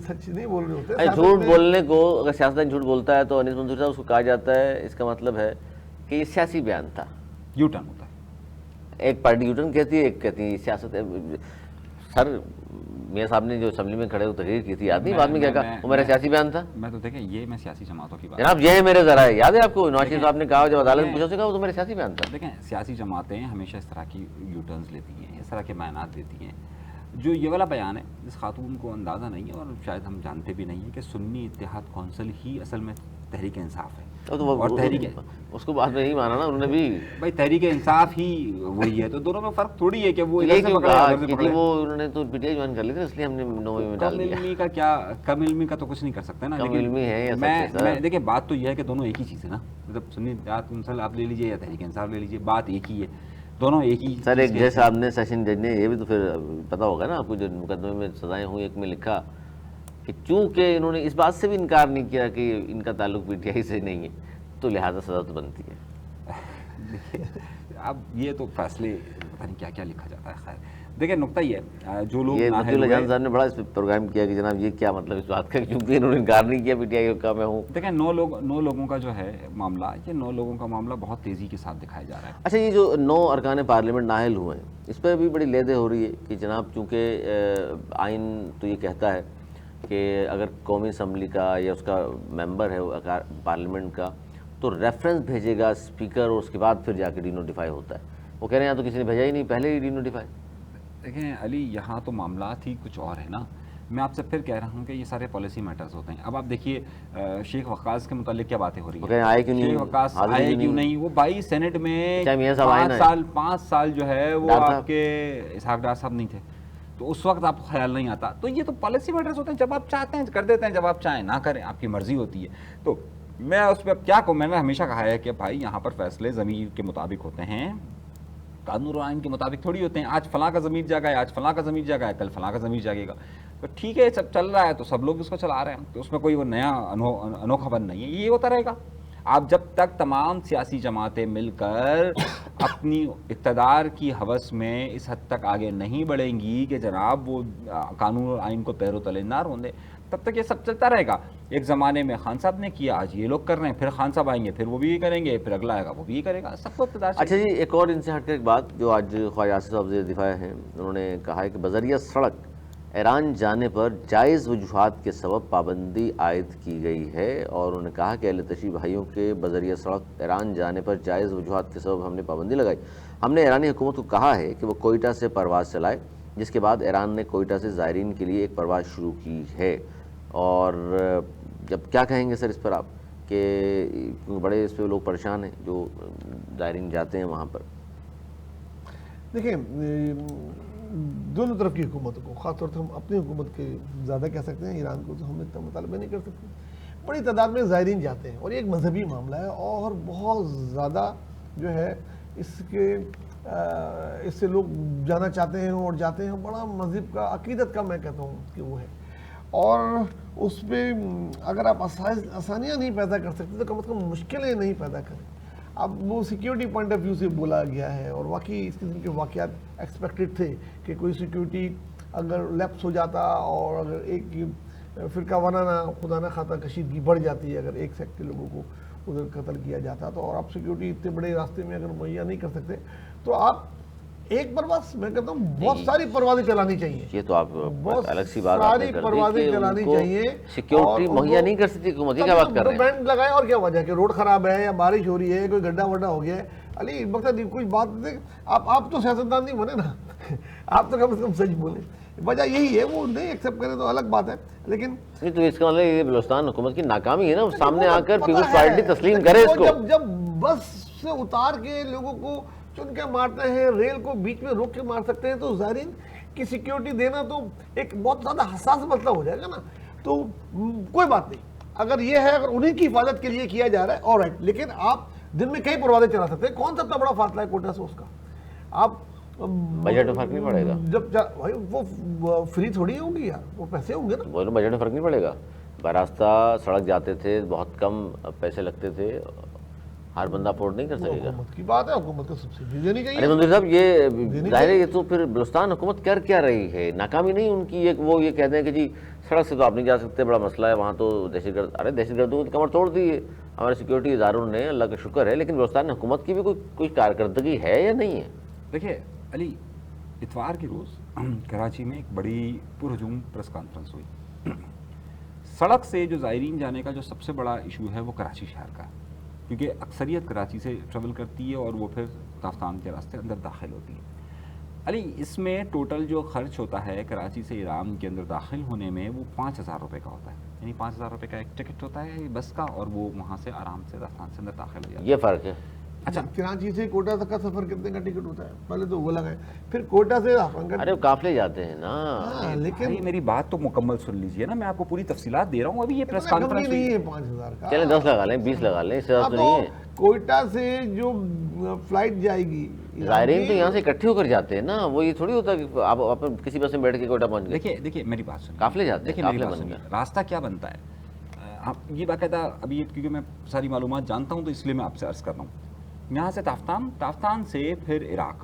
سچ نہیں بول رہے ہوتے۔ جھوٹ بولنے کو اگر سیاستدان جھوٹ بولتا ہے تو انیس منظور صاحب اس کو کہا جاتا ہے، اس کا مطلب ہے کہ یہ سیاسی بیان تھا، یو ٹرن ہوتا ہے۔ ایک پارٹی یو ٹرن کہتی ہے، ایک کہتی ہے سیاست۔ سر میاں صاحب نے جو اسمبلی میں کھڑے ہو تقریر کی تھی، یاد نہیں بعد میں کیا کہا، وہ میرا سیاسی بیان تھا۔ میں تو دیکھیں یہ میں سیاسی جماعتوں کی بات، جناب یہ ہے میرے ذرائع، یاد ہے آپ کو نواز شریف صاحب نے کہا جب عدالت میں پوچھا، اس نے کہا وہ تو میرا سیاسی بیان تھا۔ دیکھیں سیاسی جماعتیں ہمیشہ اس طرح کی یو ٹرنز لیتی ہیں، اس طرح کے بیانات دیتی ہیں۔ جو یہ والا بیان ہے اس خاتون کو اندازہ نہیں ہے، اور شاید ہم جانتے بھی نہیں ہیں کہ سنی اتحاد کونسل ہی اصل میں تحریک انصاف ہے، اور تحریک اس کو بعد میں یہی مانا نا انہوں نے بھی، بھائی تحریک انصاف ہی وہی ہے، تو دونوں میں فرق تھوڑی ہے کہ وہ یہ کیوں کہا کہ جی وہ انہوں نے تو پی ٹی آئی جوائن کر لی تھی اس لیے ہم نے 9 مئی میں ڈال دیا۔ کم علمی کا کیا، کم علمی کا تو کچھ نہیں کر سکتے نا، کم علمی ہے یا سچ ہے سر؟ میں دیکھیں بات تو یہ ہے کہ دونوں ایک ہی چیز ہے نا، مطلب سنی اتحاد کونسل آپ لے لیجیے یا تحریک انصاف لے لیجیے، بات ایک ہی ہے، دونوں ایک ہی۔ سر ایک جج صاحب نے، سیشن جج نے یہ بھی تو پھر پتا ہوگا نا آپ کو، جو مقدمے میں سزائیں ہوئی، ایک میں لکھا کہ چونکہ انہوں نے اس بات سے بھی انکار نہیں کیا کہ ان کا تعلق پی ٹی آئی سے نہیں ہے تو لہٰذا سزا تو بنتی ہے۔ اب یہ تو فیصلے پتہ نہیں کیا کیا لکھا جاتا ہے۔ خیر دیکھیں نقطہ یہ ہے، جو لوگ یہ نااہل مفتی اللہ ہوئے، جان صاحب نے بڑا اس پہ پروگرام کیا کہ جناب یہ کیا مطلب اس بات کا، کیونکہ انہوں نے انکار نہیں کیا پی ٹی آئی کا میں ہوں۔ دیکھیں 9 لوگوں کا جو ہے معاملہ، یہ 9 لوگوں کا معاملہ بہت تیزی کے ساتھ دکھایا جا رہا ہے۔ اچھا یہ جو 9 ارکان پارلیمنٹ نااہل ہوئے ہیں اس پہ بھی بڑی لیدے ہو رہی ہے کہ جناب چونکہ آئین تو یہ کہتا ہے کہ اگر قومی اسمبلی کا یا اس کا ممبر ہے پارلیمنٹ کا تو ریفرنس بھیجے گا اسپیکر، اور اس کے بعد پھر جا کے ڈی نوٹیفائی ہوتا ہے۔ وہ کہہ رہے ہیں یہاں تو کسی نے بھیجا ہی نہیں، پہلے ہی ڈی نوٹیفائی۔ دیکھیں علی یہاں تو معاملات ہی کچھ اور ہے نا، میں آپ سے پھر کہہ رہا ہوں کہ یہ سارے پالیسی میٹرز ہوتے ہیں۔ اب آپ دیکھیے شیخ وقاص کے متعلق کیا باتیں ہو رہی ہیں، آئے کیوں نہیں، شیخ وقاص حاضر آئے کیوں نہیں، وہ بھائی سینٹ میں چاہے میاں صاحب آئے نا، 5 سال جو ہے وہ آپ کے اسحاق ڈار صاحب نہیں تھے، تو اس وقت آپ کو خیال نہیں آتا۔ تو یہ تو پالیسی میٹرز ہوتے ہیں، جب آپ چاہتے ہیں کر دیتے ہیں، جب آپ چاہیں نہ کریں، آپ کی مرضی ہوتی ہے۔ تو میں اس پہ اب کیا کہوں، میں نے ہمیشہ کہا ہے کہ بھائی یہاں پر فیصلے ضمیر کے مطابق ہوتے ہیں، قانون اور آئین کے مطابق تھوڑی ہوتے ہیں۔ آج فلاں کا ضمیر جاگا ہے، آج فلاں کا ضمیر جاگا ہے، کل فلاں کا ضمیر جاگے گا۔ تو ٹھیک ہے سب چل رہا ہے تو سب لوگ اس کو چلا رہے ہیں، تو اس میں کوئی وہ نیا انوکھا بن نہیں ہے، یہ ہوتا رہے گا۔ آپ جب تک تمام سیاسی جماعتیں مل کر اپنی اقتدار کی ہوس میں اس حد تک آگے نہیں بڑھیں گی کہ جناب وہ قانون اور آئین کو پیرو تلے نہ روندے، تب تک یہ سب چلتا رہے گا۔ ایک زمانے میں خان صاحب نے کیا، آج یہ لوگ کر رہے ہیں، پھر خان صاحب آئیں گے پھر وہ بھی یہ کریں گے، پھر اگلا آئے گا وہ بھی یہ کرے گا، سب کو اقتدار اچھا جی، ایک اور ان سے ہٹ کر ایک بات جو آج خواجہ آصف صاحب وزیر دفاع ہیں، انہوں نے کہا ہے کہ بذریعہ سڑک ایران جانے پر جائز وجوہات کے سبب پابندی عائد کی گئی ہے، اور انہوں نے کہا کہ اہل تشیع بھائیوں کے بذریعہ سڑک ایران جانے پر جائز وجوہات کے سبب ہم نے پابندی لگائی۔ ہم نے ایرانی حکومت کو کہا ہے کہ وہ کوئٹہ سے پرواز چلائے، جس کے بعد ایران نے کوئٹہ سے زائرین کے لیے ایک پرواز شروع کی ہے۔ اور جب کیا کہیں گے سر اس پر آپ کہ بڑے اس پہ لوگ پریشان ہیں جو زائرین جاتے ہیں وہاں پر؟ دیکھیں دونوں طرف کی حکومتوں کو، خاص طور سے ہم اپنی حکومت کے زیادہ کہہ سکتے ہیں، ایران کو تو ہم اتنا مطالبہ نہیں کر سکتے، بڑی تعداد میں زائرین جاتے ہیں اور یہ ایک مذہبی معاملہ ہے اور بہت زیادہ جو ہے اس سے لوگ جانا چاہتے ہیں اور جاتے ہیں، بڑا مذہب کا عقیدت کا میں کہتا ہوں کہ وہ ہے، اور اس پہ اگر آپ آسانیاں نہیں پیدا کر سکتے تو کم از کم مشکلیں نہیں پیدا کریں۔ اب وہ سیکیورٹی پوائنٹ آف ویو سے بولا گیا ہے اور واقعی اس قسم کے واقعات ایکسپیکٹڈ تھے کہ کوئی سیکیورٹی اگر لیپس ہو جاتا اور اگر ایک فرقہ وارانہ خدا نہ خواستہ کشیدگی بڑھ جاتی ہے، اگر ایک سیکٹ کے لوگوں کو ادھر قتل کیا جاتا تو، اور آپ سیکیورٹی اتنے بڑے راستے میں اگر مہیا نہیں کر سکتے تو آپ ایک پرواز، میں کہتا ہوں بہت ساری پروازیں چلانی چاہیے۔ یہ تو آپ الگ سی بات ساری پروازیں چلانی چاہیے، سیکیورٹی مہیا نہیں کر سکتی حکومت، یہ کیا بات کر رہے ہیں؟ بینڈ لگائے اور کیا وجہ ہے کہ روڈ خراب ہے یا بارش ہو رہی ہے، کوئی گڈھا وڈا ہو گیا ہے، علی مقصد کوئی بات نہیں، آپ تو سیاستدان نہیں بنے نا، آپ تو کم از کم سچ بولیں، وجہ یہی ہے، وہ نہیں ایکسیپٹ کریں تو الگ بات ہے، لیکن نہیں تو اس کا مطلب یہ بلوچستان حکومت کی ناکامی ہے نا، سامنے آ کر پیپلز پارٹی تسلیم کرے اس کو۔ جب بس سے اتار کے لوگوں کو چن کے مارتے ہیں، ریل کو بیچ میں روک کے مار سکتے ہیں، تو زائرین کی سیکیورٹی دینا تو ایک بہت زیادہ حساس مسئلہ ہو جائے گا نا، تو کوئی بات نہیں، اگر یہ ہے اگر انہیں کی حفاظت کے لیے کیا جا رہا ہے آلرائٹ، لیکن آپ دن میں کئی پروازیں چلا سکتے ہیں، کون سا اتنا بڑا فاصلہ ہے کوئٹہ سے اس کا؟ آپ بجٹ میں فرق نہیں پڑے گا، جب وہ فری تھوڑی ہوں گی یار، وہ پیسے ہوں گے نا، وہ بجٹ میں فرق نہیں پڑے گا، براستہ سڑک جاتے تھے بہت کم پیسے لگتے تھے، ہر بندہ افورڈ نہیں کر سکے گا۔ حکومت کی بات ہے، حکومت کو سبسڈی دینی چاہیے۔ ارے منظور صاحب یہ ظاہر ہے، یہ تو پھر بلوچستان حکومت کر کیا رہی ہے؟ ناکامی نہیں ان کی، وہ یہ کہتے ہیں کہ جی سڑک سے تو آپ نہیں جا سکتے، بڑا مسئلہ ہے وہاں تو دہشت گرد، ارے دہشت گردوں کی کمر توڑ دی ہے ہمارے سیکورٹی اداروں نے، اللہ کا شکر ہے، لیکن بلوچستان حکومت کی بھی کوئی کارکردگی ہے یا نہیں ہے؟ دیکھیے علی، اتوار کے روز کراچی میں ایک بڑی پرہجوم پریس کانفرنس ہوئی۔ سڑک سے جو زائرین جانے کا جو سب سے بڑا ایشو ہے وہ کراچی شہر کا ہے، کیونکہ اکثریت کراچی سے ٹریول کرتی ہے اور وہ پھر تافتان کے راستے اندر داخل ہوتی ہے۔ علی اس میں ٹوٹل جو خرچ ہوتا ہے کراچی سے ایران کے اندر داخل ہونے میں وہ 5,000 روپے کا ہوتا ہے، یعنی 5,000 روپے کا ایک ٹکٹ ہوتا ہے بس کا، اور وہ وہاں سے آرام سے تافتان سے اندر داخل ہو جاتا ہے۔ یہ فرق ہے۔ اچھا کراچی سے کوئٹہ تک کا سفر کتنے کا ٹکٹ ہوتا ہے؟ پہلے تو وہ لگائیں، پھر کوئٹہ سے ارے وہ قافلے جاتے ہیں نا، لیکن میری بات تو مکمل سن لیجئے نا، میں آپ کو پوری تفصیلات دے رہا ہوں، ابھی یہ پریس کم کانفرنس نہیں ہے 5,000 کا، چلیں 10 لگا لیں، 20 لگا لیں، اس سے زیادہ تو نہیں ہے۔ کوئٹہ سے جو فلائٹ جائے گی، زائرین تو یہاں سے اکٹھے ہو کر جاتے ہیں نا، وہ یہ تھوڑی ہوتا کہ آپ کسی بس میں بیٹھ کے کوئٹہ پہنچ گئے۔ دیکھیے میری بات سنیے، قافلے جاتے ہیں، دیکھیے میری قافلے بات بن سنیے، گئے۔ راستہ کیا بنتا ہے، یہ باقاعدہ ابھی کیونکہ میں ساری معلومات جانتا ہوں تو اس لیے میں آپ سے عرض کر رہا ہوں۔ یہاں سے تافتان سے پھر عراق،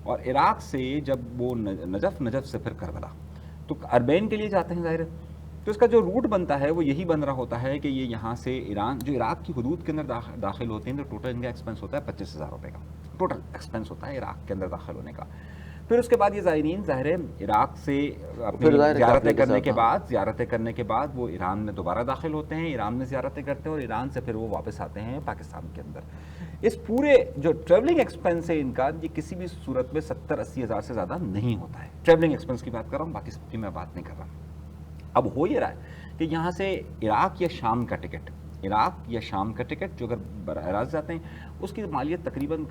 اور عراق سے جب وہ نجف سے پھر کربلا، تو اربین کے لیے جاتے ہیں ظاہر ہے، تو اس کا جو روٹ بنتا ہے وہ یہی بن رہا ہوتا ہے کہ یہ یہاں سے ایران جو عراق کی حدود کے اندر داخل ہوتے ہیں تو ٹوٹل ان کا ایکسپینس ہوتا ہے 25,000 روپے کا، ٹوٹل ایکسپینس ہوتا ہے عراق کے اندر داخل ہونے کا۔ پھر اس کے بعد یہ زائرین ظاہر ہے عراق سے اپنی زیارتیں کرنے کے بعد وہ ایران میں دوبارہ داخل ہوتے ہیں، ایران میں زیارتیں کرتے ہیں، اور ایران سے پھر وہ واپس آتے ہیں پاکستان کے اندر۔ اس پورے جو ٹریولنگ ایکسپینس ہے ان کا، یہ کسی بھی صورت میں 70-80 ہزار سے زیادہ نہیں ہوتا ہے، ٹریولنگ ایکسپینس کی بات کر رہا ہوں، باقی سب کی میں بات نہیں کر رہا ہوں۔ اب ہو یہ رہا ہے کہ یہاں سے عراق یا شام کا ٹکٹ جو اگر براہ راست جاتے ہیں اس کی مالیت تقریباً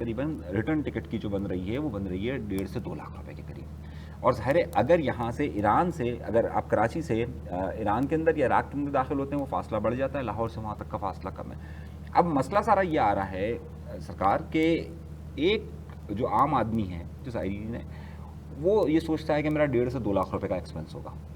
ریٹرن ٹکٹ کی جو بن رہی ہے وہ بن رہی ہے 1.5 سے 2 لاکھ روپے کے قریب۔ اور ظاہر ہے اگر یہاں سے ایران سے اگر آپ کراچی سے ایران کے اندر یا عراق کے اندر داخل ہوتے ہیں وہ فاصلہ بڑھ جاتا ہے، لاہور سے وہاں تک کا فاصلہ کم ہے۔ اب مسئلہ سارا یہ آ رہا ہے سرکار کہ ایک جو عام آدمی ہے جو زائرین ہے وہ یہ سوچتا ہے کہ میرا 1.5 سے 2 لاکھ روپے کا ایکسپینس ہوگا،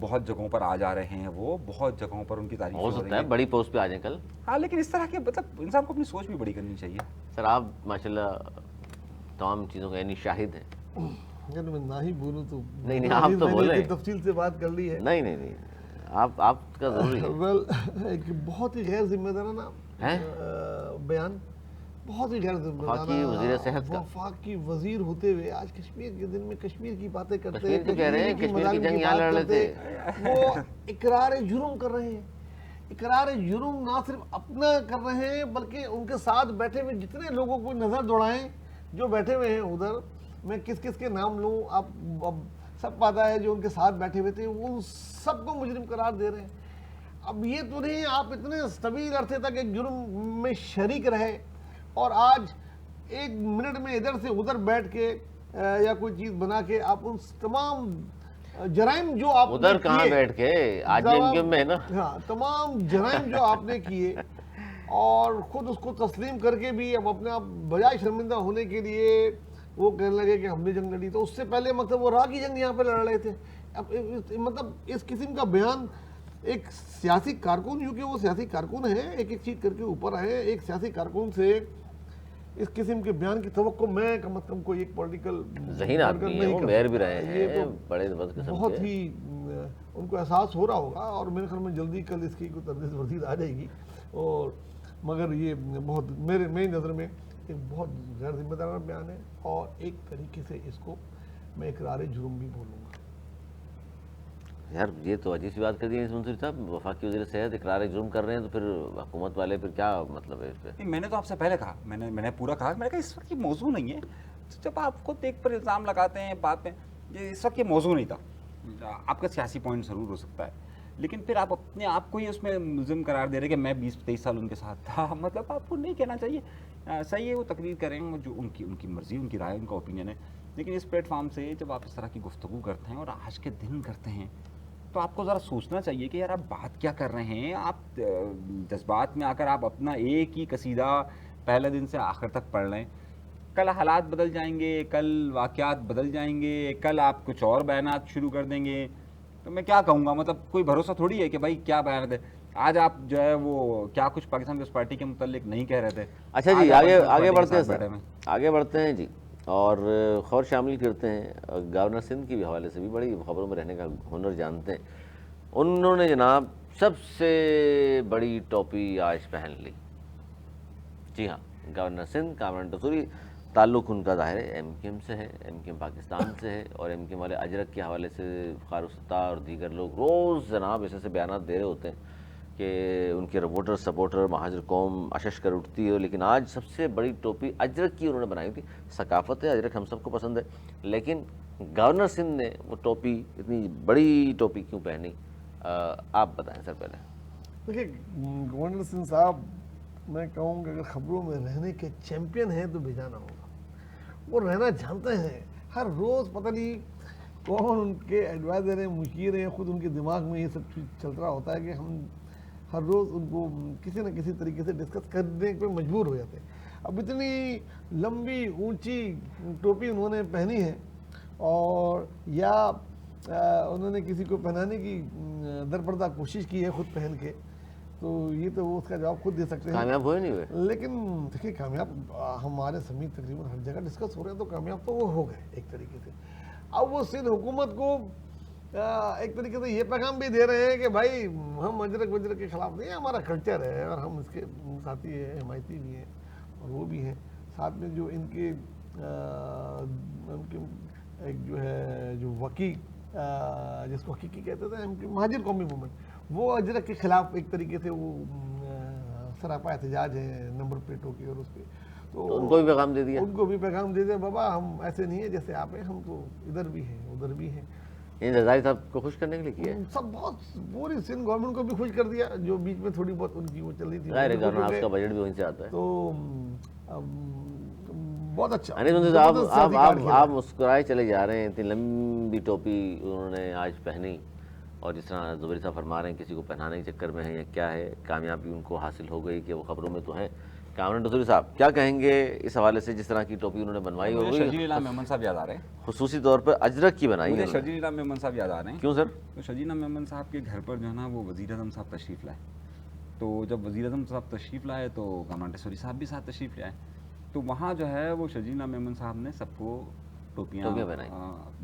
بہت جگہوں پر آ جا رہے ہیں، وہ بہت جگہوں پر ان کی تعریف ہو سکتا ہے بڑی پوسٹ پہ آ جائیں کل. ہاں لیکن اس طرح کے مطلب انسان کو اپنی سوچ بھی بڑی کرنی چاہیے. سر آپ ماشاءاللہ تمام چیزوں کا یعنی شاہد ہیں. اگر میں نہ ہی بولوں تو نہیں آپ تو میں نے بولیں. تفصیل سے بات کر لی ہے. نہیں آپ کا ضروری ہے. ویل ایک بہت ہی غیر ذمہ دارانہ بیان، بہت ہی غیر ذمہ وفاقی وزیر صحت کا. وفاقی وزیر ہوتے ہوئے آج کشمیر کے دن میں کشمیر کی باتیں کرتے کشمیر تو کہہ رہے ہیں کشمیر کی جنگ یہاں لڑ رہے تھے. وہ اقرار جرم کر رہے ہیں. اقرار جرم نہ صرف اپنا کر رہے ہیں بلکہ ان کے ساتھ بیٹھے ہوئے جتنے لوگوں کو نظر دوڑائیں جو بیٹھے ہوئے ہیں ادھر، میں کس کس کے نام لوں آپ سب پتا ہے، جو ان کے ساتھ بیٹھے ہوئے تھے وہ سب کو مجرم قرار دے رہے ہیں. اب یہ تو نہیں آپ اتنے طویل عرصے تک ایک جرم میں شریک رہے اور آج ایک منٹ میں ادھر سے ادھر بیٹھ کے یا کوئی چیز بنا کے آپ ان تمام جرائم جو آپ ادھر کہاں بیٹھ کے آج میں نا، ہاں تمام جرائم جو آپ نے کیے اور خود اس کو تسلیم کر کے بھی اب اپنے آپ بجائے شرمندہ ہونے کے لیے وہ کہنے لگے کہ ہم نے جنگ لڑی. تو اس سے پہلے مطلب وہ راہ کی جنگ یہاں پہ لڑ رہے تھے. اب مطلب اس قسم کا بیان ایک سیاسی کارکن، کیونکہ وہ سیاسی کارکن ہیں، ایک ایک چیز کر کے اوپر آئے، ایک سیاسی کارکن سے اس قسم کے بیان کی توقع میں کم از کم کوئی ایک پولیٹیکل ذہین آدمی ہے، وہ میئر بھی رہے ہیں بڑے بہت ہی ان کو احساس ہو رہا ہوگا اور میرے خیال میں جلدی کل اس کی کوئی تردید وردید آ جائے گی. اور مگر یہ بہت میری نظر میں ایک بہت غیر ذمہ دارانہ بیان ہے اور ایک طریقے سے اس کو میں اقرار جرم بھی بولوں گا. یار یہ تو عجیب سی بات کر دی منصور صاحب، وفاقی وزیر صحت اقرار جرم کر رہے ہیں تو پھر حکومت والے پھر کیا مطلب ہے اس پہ؟ میں نے تو آپ سے پہلے کہا، میں نے پورا کہا، میں نے کہا اس وقت یہ موضوع نہیں ہے. جب آپ خود ایک پر الزام لگاتے ہیں بات میں، یہ اس وقت یہ موضوع نہیں تھا. آپ کا سیاسی پوائنٹ ضرور ہو سکتا ہے لیکن پھر آپ اپنے آپ کو ہی اس میں ملزم قرار دے رہے کہ میں 20-23 سال ان کے ساتھ تھا. مطلب آپ کو نہیں کہنا چاہیے. صحیح ہے وہ تقریر کریں جو ان کی مرضی، ان کی رائے، ان کا اوپینین ہے، لیکن اس پلیٹ فارم سے جب آپ اس طرح کی گفتگو کرتے ہیں اور آج کے دن کرتے ہیں تو آپ کو ذرا سوچنا چاہیے کہ یار آپ بات کیا کر رہے ہیں. آپ جذبات میں آ کر آپ اپنا ایک ہی قصیدہ پہلے دن سے آخر تک پڑھ لیں. کل حالات بدل جائیں گے، کل واقعات بدل جائیں گے، کل آپ کچھ اور بیانات شروع کر دیں گے تو میں کیا کہوں گا. مطلب کوئی بھروسہ تھوڑی ہے کہ بھائی کیا بیانات ہے. آج آپ جو ہے وہ کیا کچھ پاکستان پیپلز پارٹی کے متعلق نہیں کہہ رہے تھے. اچھا جی آگے بڑھتے ہیں سر، آگے بڑھتے ہیں جی. اور خبر شامل کرتے ہیں گورنر سندھ کے بھی حوالے سے بھی بڑی خبروں میں رہنے کا ہنر جانتے ہیں. انہوں نے جناب سب سے بڑی ٹوپی آج پہن لی. جی ہاں، گورنر سندھ کامران ٹسوری، تعلق ان کا ظاہر ہے ایم کیو ایم سے ہے، ایم کیو ایم پاکستان سے ہے اور ایم کیو ایم والے اجرک کے حوالے سے فاروق ستار اور دیگر لوگ روز جناب ایسے بیانات دے رہے ہوتے ہیں کہ ان کے ووٹر سپورٹر مہاجر قوم اشش کر اٹھتی ہے. لیکن آج سب سے بڑی ٹوپی اجرک کی انہوں نے بنائی تھی. ثقافت ہے، اجرک ہم سب کو پسند ہے، لیکن گورنر سندھ نے وہ ٹوپی، اتنی بڑی ٹوپی کیوں پہنی؟ آپ بتائیں سر پہلے. دیکھیے گورنر سندھ صاحب، میں کہوں کہ اگر خبروں میں رہنے کے چیمپئن ہیں تو بھیجانا ہوگا. وہ رہنا جانتے ہیں. ہر روز پتہ نہیں کون ان کے ایڈوائزر ہیں، مشیر ہیں، خود ان کے دماغ میں یہ سب چیز چل رہا ہوتا ہے کہ ہم ہر روز ان کو کسی نہ کسی طریقے سے ڈسکس کرنے پہ مجبور ہو جاتے ہیں. اب اتنی لمبی اونچی ٹوپی انہوں نے پہنی ہے اور یا انہوں نے کسی کو پہنانے کی درپردہ کوشش کی ہے خود پہن کے، تو یہ تو وہ اس کا جواب خود دے سکتے ہیں. کامیاب ہوئے نہیں ہوئے؟ لیکن دیکھیے کامیاب ہمارے سمیت تقریباً ہر جگہ ڈسکس ہو رہے ہیں تو کامیاب تو وہ ہو گئے ایک طریقے سے. اب وہ سندھ حکومت کو ایک طریقے سے یہ پیغام بھی دے رہے ہیں کہ بھائی ہم اجرک وجرک کے خلاف نہیں، ہمارا کلچر ہے اور ہم اس کے ساتھی ہیں، حمایتی بھی ہیں اور وہ بھی ہیں. ساتھ میں جو ان کے ایک جو ہے جو وکی جس کو حقیقی کہتے تھے ان کی مہاجر قومی موومنٹ، وہ اجرک کے خلاف ایک طریقے سے وہ سراپا احتجاج ہے نمبر پلیٹوں کے اور اس کے. تو ان کو بھی پیغام دے دیا، ان کو بھی پیغام دے دیا بابا ہم ایسے نہیں ہیں جیسے آپ ہیں، ہم تو ادھر بھی ہیں ادھر بھی ہیں. یہ زرداری صاحب کو خوش کرنے کے لیے کیا ہے سب بہت پوری سندھ گورنمنٹ کو بھی خوش کر دیا جو بیچ میں تھوڑی بہت ان کی وہ چل رہی تھی. ظاہر ہے گورنر ہاؤس کا بجٹ بھی وہیں سے آتا ہے. تو بہت اچھا. آپ مسکرائے چلے جا رہے ہیں. اتنی لمبی ٹوپی انہوں نے آج پہنی اور جس طرح زبیر صاحب فرما رہے ہیں کسی کو پہنانے کے چکر میں ہیں یا کیا ہے، کامیابی ان کو حاصل ہو گئی کہ وہ خبروں میں تو ہیں. کامران ڈوسری صاحب کیا کہیں گے اس حوالے سے، جس طرح کی ٹوپی انہوں نے بنوائی مجھے ہوگی شرجیل امام میمن صاحب یاد آ رہے ہیں، خصوصی طور پر اجرک کی بنائی مجھے ہے؟ شرجیل امام میمن صاحب یاد آ رہے ہیں. کیوں سر؟ تو شرجیل امام میمن صاحب کے گھر پر جو ہے نا وہ وزیر اعظم صاحب تشریف لائے، تو جب وزیر اعظم صاحب تشریف لائے تو کامران ڈوسری صاحب بھی ساتھ تشریف لے آئے، تو وہاں جو ہے وہ شرجیل امام میمن صاحب نے سب کو ٹوپیاں بنائی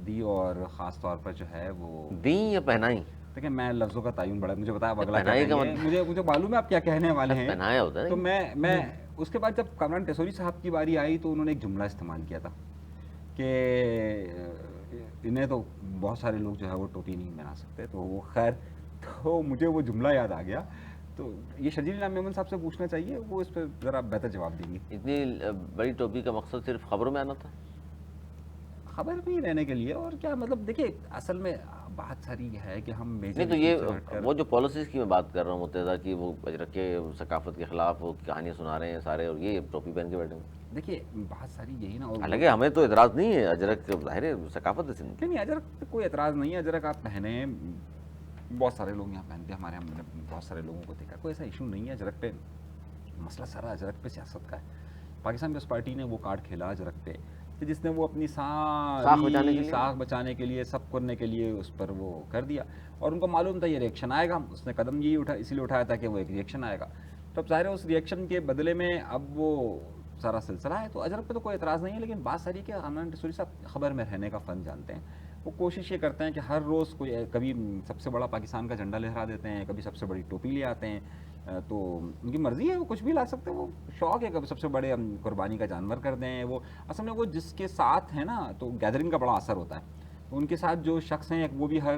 دی، اور خاص طور پر جو ہے وہ دیں یا پہنائی؟ دیکھیں میں لفظوں کا تعین بڑا مجھے بتایا اگلا کیا پہنائی کا کہیں گے، مجھے معلوم ہے آپ کیا کہنے والے ہیں. پہنایا ہوتا ہے تو میں اس کے بعد جب کامران ڈوسری صاحب کی باری آئی تو انہوں نے ایک جملہ استعمال کیا تھا کہ انہیں تو بہت سارے لوگ جو ہے وہ ٹوپی نہیں بنا سکتے، تو وہ خیر تو مجھے وہ جملہ یاد آ گیا. تو یہ شرجیل امام میمن صاحب سے پوچھنا چاہیے، وہ اس پہ ذرا بہتر جواب دیں گے. اتنی بڑی ٹوپی کا مقصد صرف خبروں میں آنا تھا؟ خبر میں رہنے کے لیے، اور کیا مطلب دیکھیے اصل میں بات ساری یہ ہے کہ ہم نہیں تو یہ وہ جو پالیسیز کی میں بات کر رہا ہوں متحدہ کی، وہ اجرک کے ثقافت کے خلاف وہ کہانیاں سنا رہے ہیں سارے، اور یہ ٹوپی پہن کے بیٹھے ہیں. دیکھیے بات ساری یہی نا، اور حالانکہ ہمیں تو اعتراض نہیں ہے، اجرک ظاہر ہے ثقافت ہے سندھ کی. نہیں اجرک پہ کوئی اعتراض نہیں ہے، اجرک آپ پہنے، بہت سارے لوگ یہاں پہنتے ہیں، ہمارے ہم نے بہت سارے لوگوں کو دیکھا، کوئی ایسا ایشو نہیں ہے اجرک پہ. مسئلہ سارا اجرک پہ سیاست کا ہے. پاکستان پیپلز پارٹی نے وہ کارڈ کھیلا اجرک پہ کہ جس نے وہ اپنی ساکھ بچانے کے لیے سب کرنے کے لیے اس پر وہ کر دیا، اور ان کو معلوم تھا یہ ریئیکشن آئے گا، اس نے قدم یہی اسی لیے اٹھایا تھا کہ وہ ایک ریئیکشن آئے گا. تو اب ظاہر ہے اس ریئیکشن کے بدلے میں اب وہ سارا سلسلہ ہے. تو اجرک پہ تو کوئی اعتراض نہیں ہے، لیکن بات ساری کہ کامران ڈوسری صاحب خبر میں رہنے کا فن جانتے ہیں. وہ کوشش یہ کرتے ہیں کہ ہر روز کوئی کبھی سب سے بڑا پاکستان کا جھنڈا لہرا دیتے ہیں، کبھی سب سے بڑی ٹوپی لے آتے ہیں. تو ان کی مرضی ہے، وہ کچھ بھی لا سکتے ہیں، وہ شوق ہے کبھی سب سے بڑے قربانی کا جانور کر دیں. وہ اصل میں وہ جس کے ساتھ ہیں نا تو گیدرنگ کا بڑا اثر ہوتا ہے. ان کے ساتھ جو شخص ہیں وہ بھی ہر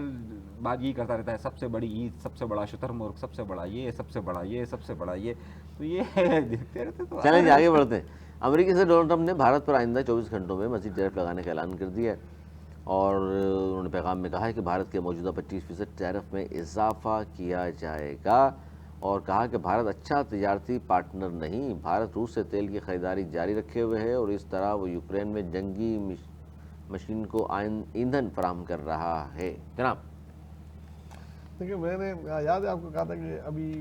بات یہی کرتا رہتا ہے، سب سے بڑی عید، سب سے بڑا شتر مرغ، سب سے بڑا یہ، سب سے بڑا یہ، سب سے بڑا یہ، تو یہ دیکھتے رہتے. تو چلیں جی آگے بڑھتے ہیں. امریکہ سے ڈونلڈ ٹرمپ نے بھارت پر آئندہ 24 گھنٹوں میں مزید ٹیرف لگانے کا اعلان کر دیا ہے، اور انہوں نے پیغام میں کہا ہے کہ بھارت کے موجودہ 25% ٹیرف میں اضافہ کیا جائے گا، اور کہا کہ بھارت اچھا تجارتی پارٹنر نہیں، بھارت روس سے تیل کی خریداری جاری رکھے ہوئے ہے، اور اس طرح وہ یوکرین میں جنگی مشین کو ایندھن فراہم کر رہا ہے. جناب دیکھیں میں نے یاد ہے آپ کو کہا تھا کہ ابھی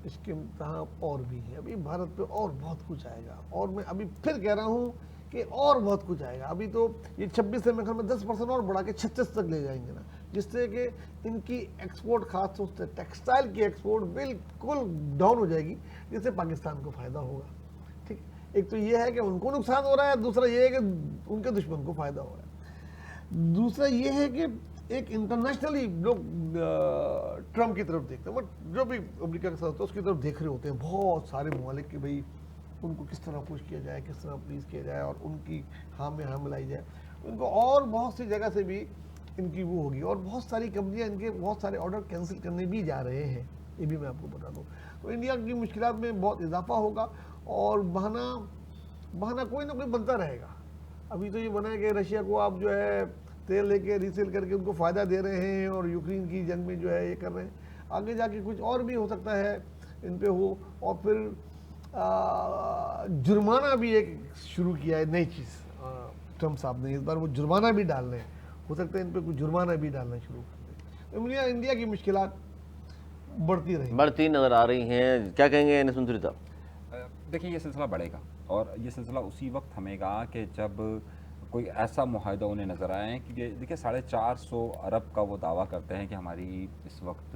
اس کے امتحان اور بھی ہیں، ابھی بھارت پہ اور بہت کچھ آئے گا، اور میں ابھی پھر کہہ رہا ہوں کہ اور بہت کچھ آئے گا. ابھی تو یہ 26 سے میں 10% اور بڑھا کے 36 تک لے جائیں گے نا، جس سے کہ ان کی ایکسپورٹ، خاص طور سے ٹیکسٹائل کی ایکسپورٹ بالکل ڈاؤن ہو جائے گی، جس سے پاکستان کو فائدہ ہوگا. ٹھیک، ایک تو یہ ہے کہ ان کو نقصان ہو رہا ہے، دوسرا یہ ہے کہ ان کے دشمن کو فائدہ ہو رہا ہے. دوسرا یہ ہے کہ ایک انٹرنیشنلی لوگ ٹرمپ کی طرف دیکھتے ہیں، بٹ جو بھی امریکہ کے ساتھ ہوتا ہے اس کی طرف دیکھ رہے ہوتے ہیں بہت سارے ممالک کہ بھئی ان کو کس طرح خوش کیا جائے، کس طرح پلیز کیا جائے، اور ان کی ہاں میں ہاں ملائی جائے. ان کو اور بہت سی جگہ سے بھی ان کی وہ ہوگی، اور بہت ساری کمپنیاں ان کے بہت سارے آرڈر کینسل کرنے بھی جا رہے ہیں، یہ بھی میں آپ کو بتا دوں. تو انڈیا کی مشکلات میں بہت اضافہ ہوگا، اور بہانہ کوئی نہ کوئی بنتا رہے گا. ابھی تو یہ بنا ہے کہ رشیا کو آپ جو ہے تیل لے کے ریسیل کر کے ان کو فائدہ دے رہے ہیں، اور یوکرین کی جنگ میں جو ہے یہ کر رہے ہیں. آگے جا کے کچھ اور بھی ہو سکتا ہے ان پہ ہو. اور پھر جرمانہ بھی ایک شروع کیا ہے نئی چیز ٹرمپ صاحب نے، اس بار وہ جرمانہ بھی ڈال رہے ہیں، ہو سکتا ہے ان پہ کچھ جرمانہ بھی ڈالنا شروع کر دیں. انڈیا کی مشکلات بڑھتی نظر آ رہی ہیں. کیا کہیں گے نسیم سوری صاحب؟ دیکھیے یہ سلسلہ بڑھے گا، اور یہ سلسلہ اسی وقت تھمے گا کہ جب کوئی ایسا معاہدہ انہیں نظر آئے کہ دیکھیے 450 ارب کا وہ دعویٰ کرتے ہیں کہ ہماری اس وقت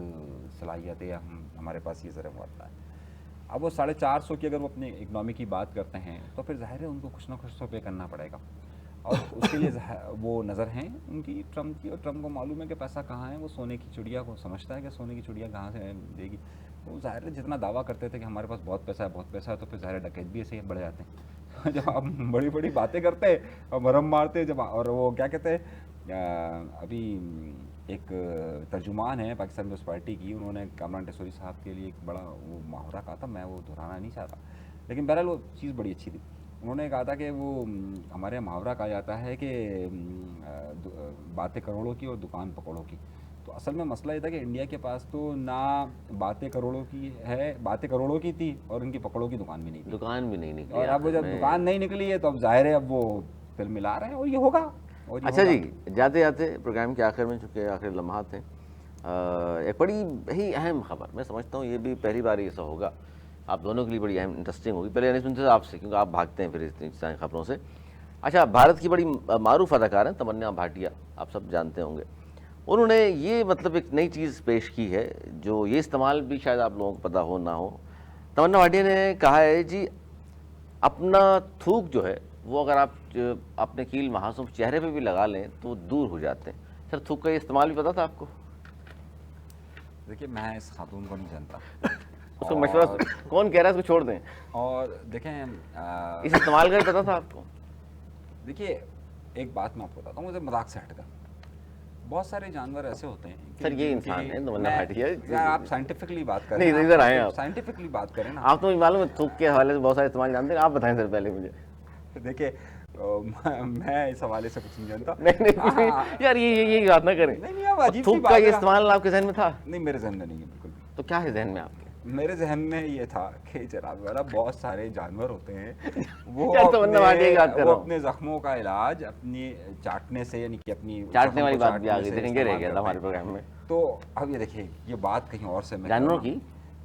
صلاحیت ہے، ہمارے پاس یہ زر معطل ہے. اب وہ 450 کی اگر وہ اپنے اکنامی کی بات کرتے ہیں تو پھر ظاہر ہے ان کو کچھ نہ کچھ تو پے کرنا پڑے گا، اور اس کے لیے وہ نظر ہیں ان کی ٹرمپ کی، اور ٹرمپ کو معلوم ہے کہ پیسہ کہاں ہے. وہ سونے کی چڑیا کو سمجھتا ہے کہ سونے کی چڑیا کہاں سے دے گی. تو ظاہر ہے جتنا دعویٰ کرتے تھے کہ ہمارے پاس بہت پیسہ ہے تو پھر ظاہر ڈکیت بھی ایسے ہی بڑھ جاتے ہیں. جب آپ بڑی بڑی باتیں کرتے ہیں اور مرم مارتے جب، اور وہ کیا کہتے ہیں، ابھی ایک ترجمان ہے پاکستان پیپلز پارٹی کی، انہوں نے کامران ڈوسری صاحب کے لیے ایک بڑا وہ محاورہ کہا تھا، میں وہ دہرانا نہیں چاہتا، لیکن بہرحال وہ چیز بڑی اچھی تھی. انہوں نے کہا تھا کہ وہ ہمارے یہاں محاورہ کہا جاتا ہے کہ باتیں کروڑوں کی اور دکان پکوڑوں کی. تو اصل میں مسئلہ یہ تھا کہ انڈیا کے پاس تو نہ باتیں کروڑوں کی ہے، باتیں کروڑوں کی تھی، اور ان کی پکوڑوں کی دکان بھی نہیں نکلی. اور اب جب دکان نہیں نکلی ہے تو اب ظاہر ہے اب وہ تل ملا رہے ہیں، اور یہ ہوگا. اچھا جی، جاتے جاتے پروگرام کے آخر میں، چونکہ آخر لمحات ہیں، ایک بڑی ہی اہم خبر، میں سمجھتا ہوں یہ بھی پہلی بار ایسا ہوگا آپ دونوں کے لیے بڑی اہم انٹرسٹنگ ہوگی. پہلے انیس منٹس آپ سے, کیونکہ آپ بھاگتے ہیں پھر اس طرح خبروں سے. اچھا, بھارت کی بڑی معروف اداکار ہیں تمنا بھاٹیا, آپ سب جانتے ہوں گے. انہوں نے یہ مطلب ایک نئی چیز پیش کی ہے جو یہ استعمال بھی شاید آپ لوگوں کو پتہ ہو نہ ہو. تمنا بھاٹیا نے کہا ہے جی اپنا تھوک جو ہے وہ اگر آپ اپنے کیل محاسن چہرے پہ بھی لگا لیں تو وہ دور ہو جاتے ہیں. سر تھوک کا یہ استعمال بھی پتہ تھا آپ کو؟ دیکھیے میں اس خاتون کو نہیں جانتا, اس کو مشورہ کون کہہ رہا ہے اس کو چھوڑ دیں. اور دیکھیں اس استعمال کا بھی پتہ تھا آپ کو؟ دیکھیے ایک بات میں آپ کو بتاتا ہوں, مجھے مذاق سے ہٹ کر, بہت سارے جانور ایسے ہوتے ہیں سر یہ انسان ہے تمنا بھاٹیا. یار آپ سائنٹیفکلی بات کریں, نہیں ادھر آئیں, آپ سائنٹیفکلی بات کریں نا. آپ تو معلوم ہے تھوک کے حوالے سے بہت سارے استعمال جانتے ہیں, آپ بتائیں سر پہلے مجھے. دیکھیے میں اس حوالے سے کچھ نہیں جانتا. نہیں یار یہ بات نہ کریں. نہیں آپ عجیب سی تھوک بات کا ہے. یہ استعمال آپ کے ذہن میں تھا؟ نہیں میرے ذہن میں نہیں ہے بالکل بھی. تو کیا ہے ذہن میں آپ کے؟ میرے ذہن میں یہ تھا کہ جناب والا بہت سارے جانور ہوتے ہیں وہ اپنے زخموں کا علاج اپنی چاٹنے سے, یعنی کہ اپنی چاٹنے والی بات بھی آ گئی, دیکھیں گے رہ گیا تھا ہمارے پروگرام میں. تو اب یہ دیکھیے یہ بات کہیں اور سے, میں جانوروں کی,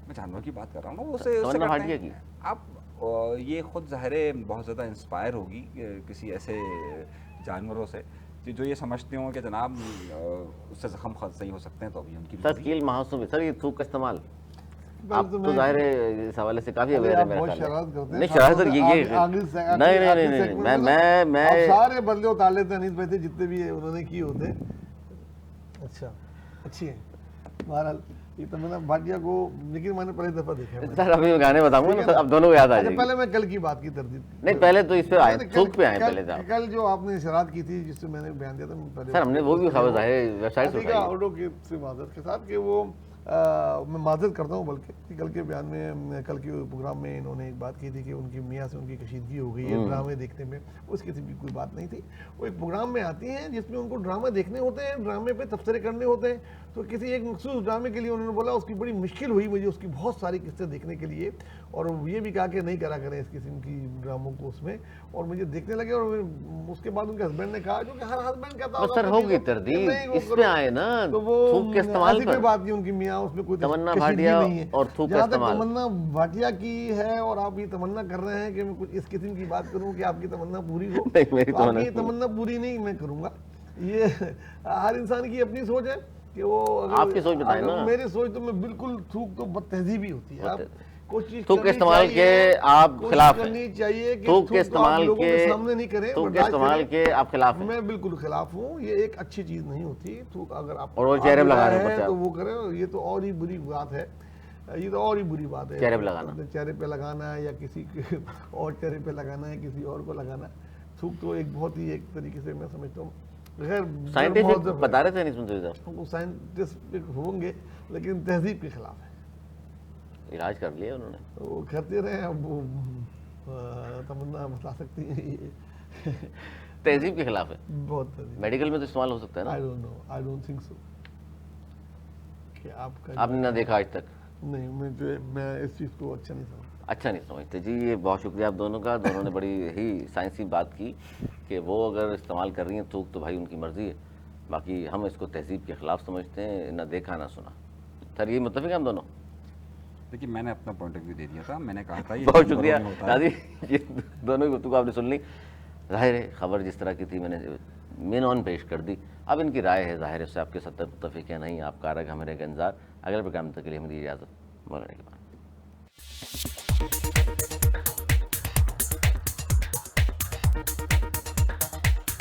میں جانوروں کی بات کر رہا ہوں اسے بھاٹیا کی. اب یہ خود ظاہر بہت زیادہ انسپائر ہوگی کسی ایسے جانوروں سے جو یہ سمجھتے ہوں کہ جناب اس سے زخم صحیح ہو سکتے ہیں, تو ابھی ان کی سر کیل محاسن میں سر یہ تھوک کا استعمال آپ تو ظاہر ہے اس حوالے سے کافی اویئر ہے میرا خیال ہے. نہیں شرارت سر یہ نہیں میں سارے بدلے اتار لیتے ہیں انیس بھائی سے جتنے بھی انہوں نے کی ہوتے. اچھا اچھی ہے بہرحال یہ تمنا بھاٹیا کو, لیکن میں نے پہلی دفعہ دیکھا ہے. سر ابھی میں گانے بتاؤں گا نا, اب دونوں کو یاد آ جائے گی. پہلے میں کل کی بات کی تردید, نہیں پہلے تو اس پہ آئے, تھوک پہ آئے پہلے. کل جو آپ نے اشارات کی تھی جس سے میں نے بیان دیا تھا, سر ہم نے وہ بھی خبر ظاہر ویب سائٹ سے آڈو سے معذرت کے ساتھ کہ وہ میں معذرت کرتا ہوں, بلکہ کل کے بیان میں, کل کے پروگرام میں انہوں نے ایک بات کی تھی کہ ان کی میاں سے ان کی کشیدگی ہو گئی ہے ڈرامے دیکھنے میں. اس قسم کی کوئی بات نہیں تھی. وہ ایک پروگرام میں آتی ہیں جس میں ان کو ڈرامے دیکھنے ہوتے ہیں, ڈرامے پہ تبصرے کرنے ہوتے ہیں. تو کسی ایک مخصوص ڈرامے کے لیے انہوں نے بولا اس کی بڑی مشکل ہوئی مجھے اس کی بہت ساری قصے دیکھنے کے لیے, اور یہ بھی کہا کہ نہیں کرا کریں اس قسم کی ڈراموں کو اس میں, اور مجھے دیکھنے لگے. اور اس کے بعد ان کے ہسبینڈ نے کہا, جو کہ ہر ہسبینڈ کہتا ہے سر ہوگی تردید اس پہ آئے نا, تو وہ تھوک کے استعمال پر بات نہیں, ان کی میاں اس میں کوئی تمنا بھاٹیا اور تھوک کا استعمال. تمنا بھاٹیا کی ہے اور آپ یہ تمنا کر رہے ہیں کہ میں کچھ اس قسم کی بات کروں کہ آپ کی تمنا پوری ہو. آپ کی تمنا پوری نہیں میں کروں گا. یہ ہر انسان کی اپنی سوچ ہے کہ وہ, آپ کی سوچ بتائیں نا. میری سوچ تو میں بالکل, تھوک تو بد تہذیبی ہوتی ہے. تھوک کے استعمال کے آپ خلاف ہیں, تھوک کے استعمال کے سامنے نہیں کریں, تھوک کے استعمال کے آپ خلاف ہیں. میں بالکل خلاف ہوں. یہ ایک اچھی چیز نہیں ہوتی. تھوک اگر آپ اور وہ چہرے پہ لگا رہے ہیں تو وہ کریں, یہ تو اور ہی بری بات ہے. یہ تو اور ہی بری بات ہے. چہرے پہ لگانا, چہرے پہ لگانا ہے یا کسی اور چہرے پہ لگانا ہے, کسی اور کو لگانا. تھوک تو ایک بہت ہی ایک طریقے سے میں سمجھتا ہوں غیر سائنٹسٹ بتا رہے تھے نہیں سنتے, وہ سائنٹسٹ ہوں گے لیکن تہذیب کے خلاف ہے. علاج کر لیا انہوں نے, وہ کرتے رہے. اب وہ تمنا بتا سکتی ہیں تہذیب کے خلاف ہے. بہت میڈیکل میں تو استعمال ہو سکتا ہے نا. I don't think so. کہ آپ نے نہ دیکھا آج تک؟ نہیں, میں اس چیز کو اچھا نہیں سمجھتا. اچھا نہیں سمجھتے جی. یہ بہت شکریہ آپ دونوں کا. دونوں نے بڑی ہی سائنسی بات کی کہ وہ اگر استعمال کر رہی ہیں تھوک تو بھائی ان کی مرضی ہے, باقی ہم اس کو تہذیب کے خلاف سمجھتے ہیں, نہ دیکھا نہ سنا. سر یہ متفق ہیں ہم دونوں؟ دیکھیے میں نے اپنا پوائنٹ آف ویو دے دیا تھا, میں نے کہا تھا. بہت شکریہ دادی, یہ دونوں کی گفتگو آپ نے سن لی. ظاہر ہے خبر جس طرح کی تھی میں نے مین آن پیش کر دی. اب ان کی رائے ہے, ظاہر ہے اس سے آپ کے ساتھ متفق ہے نہیں, آپ کا رائے ہمیں رہے گا انتظار. اگلے پروگرام تک کے لیے ہمیں دی اجازت. مولانا کے بعد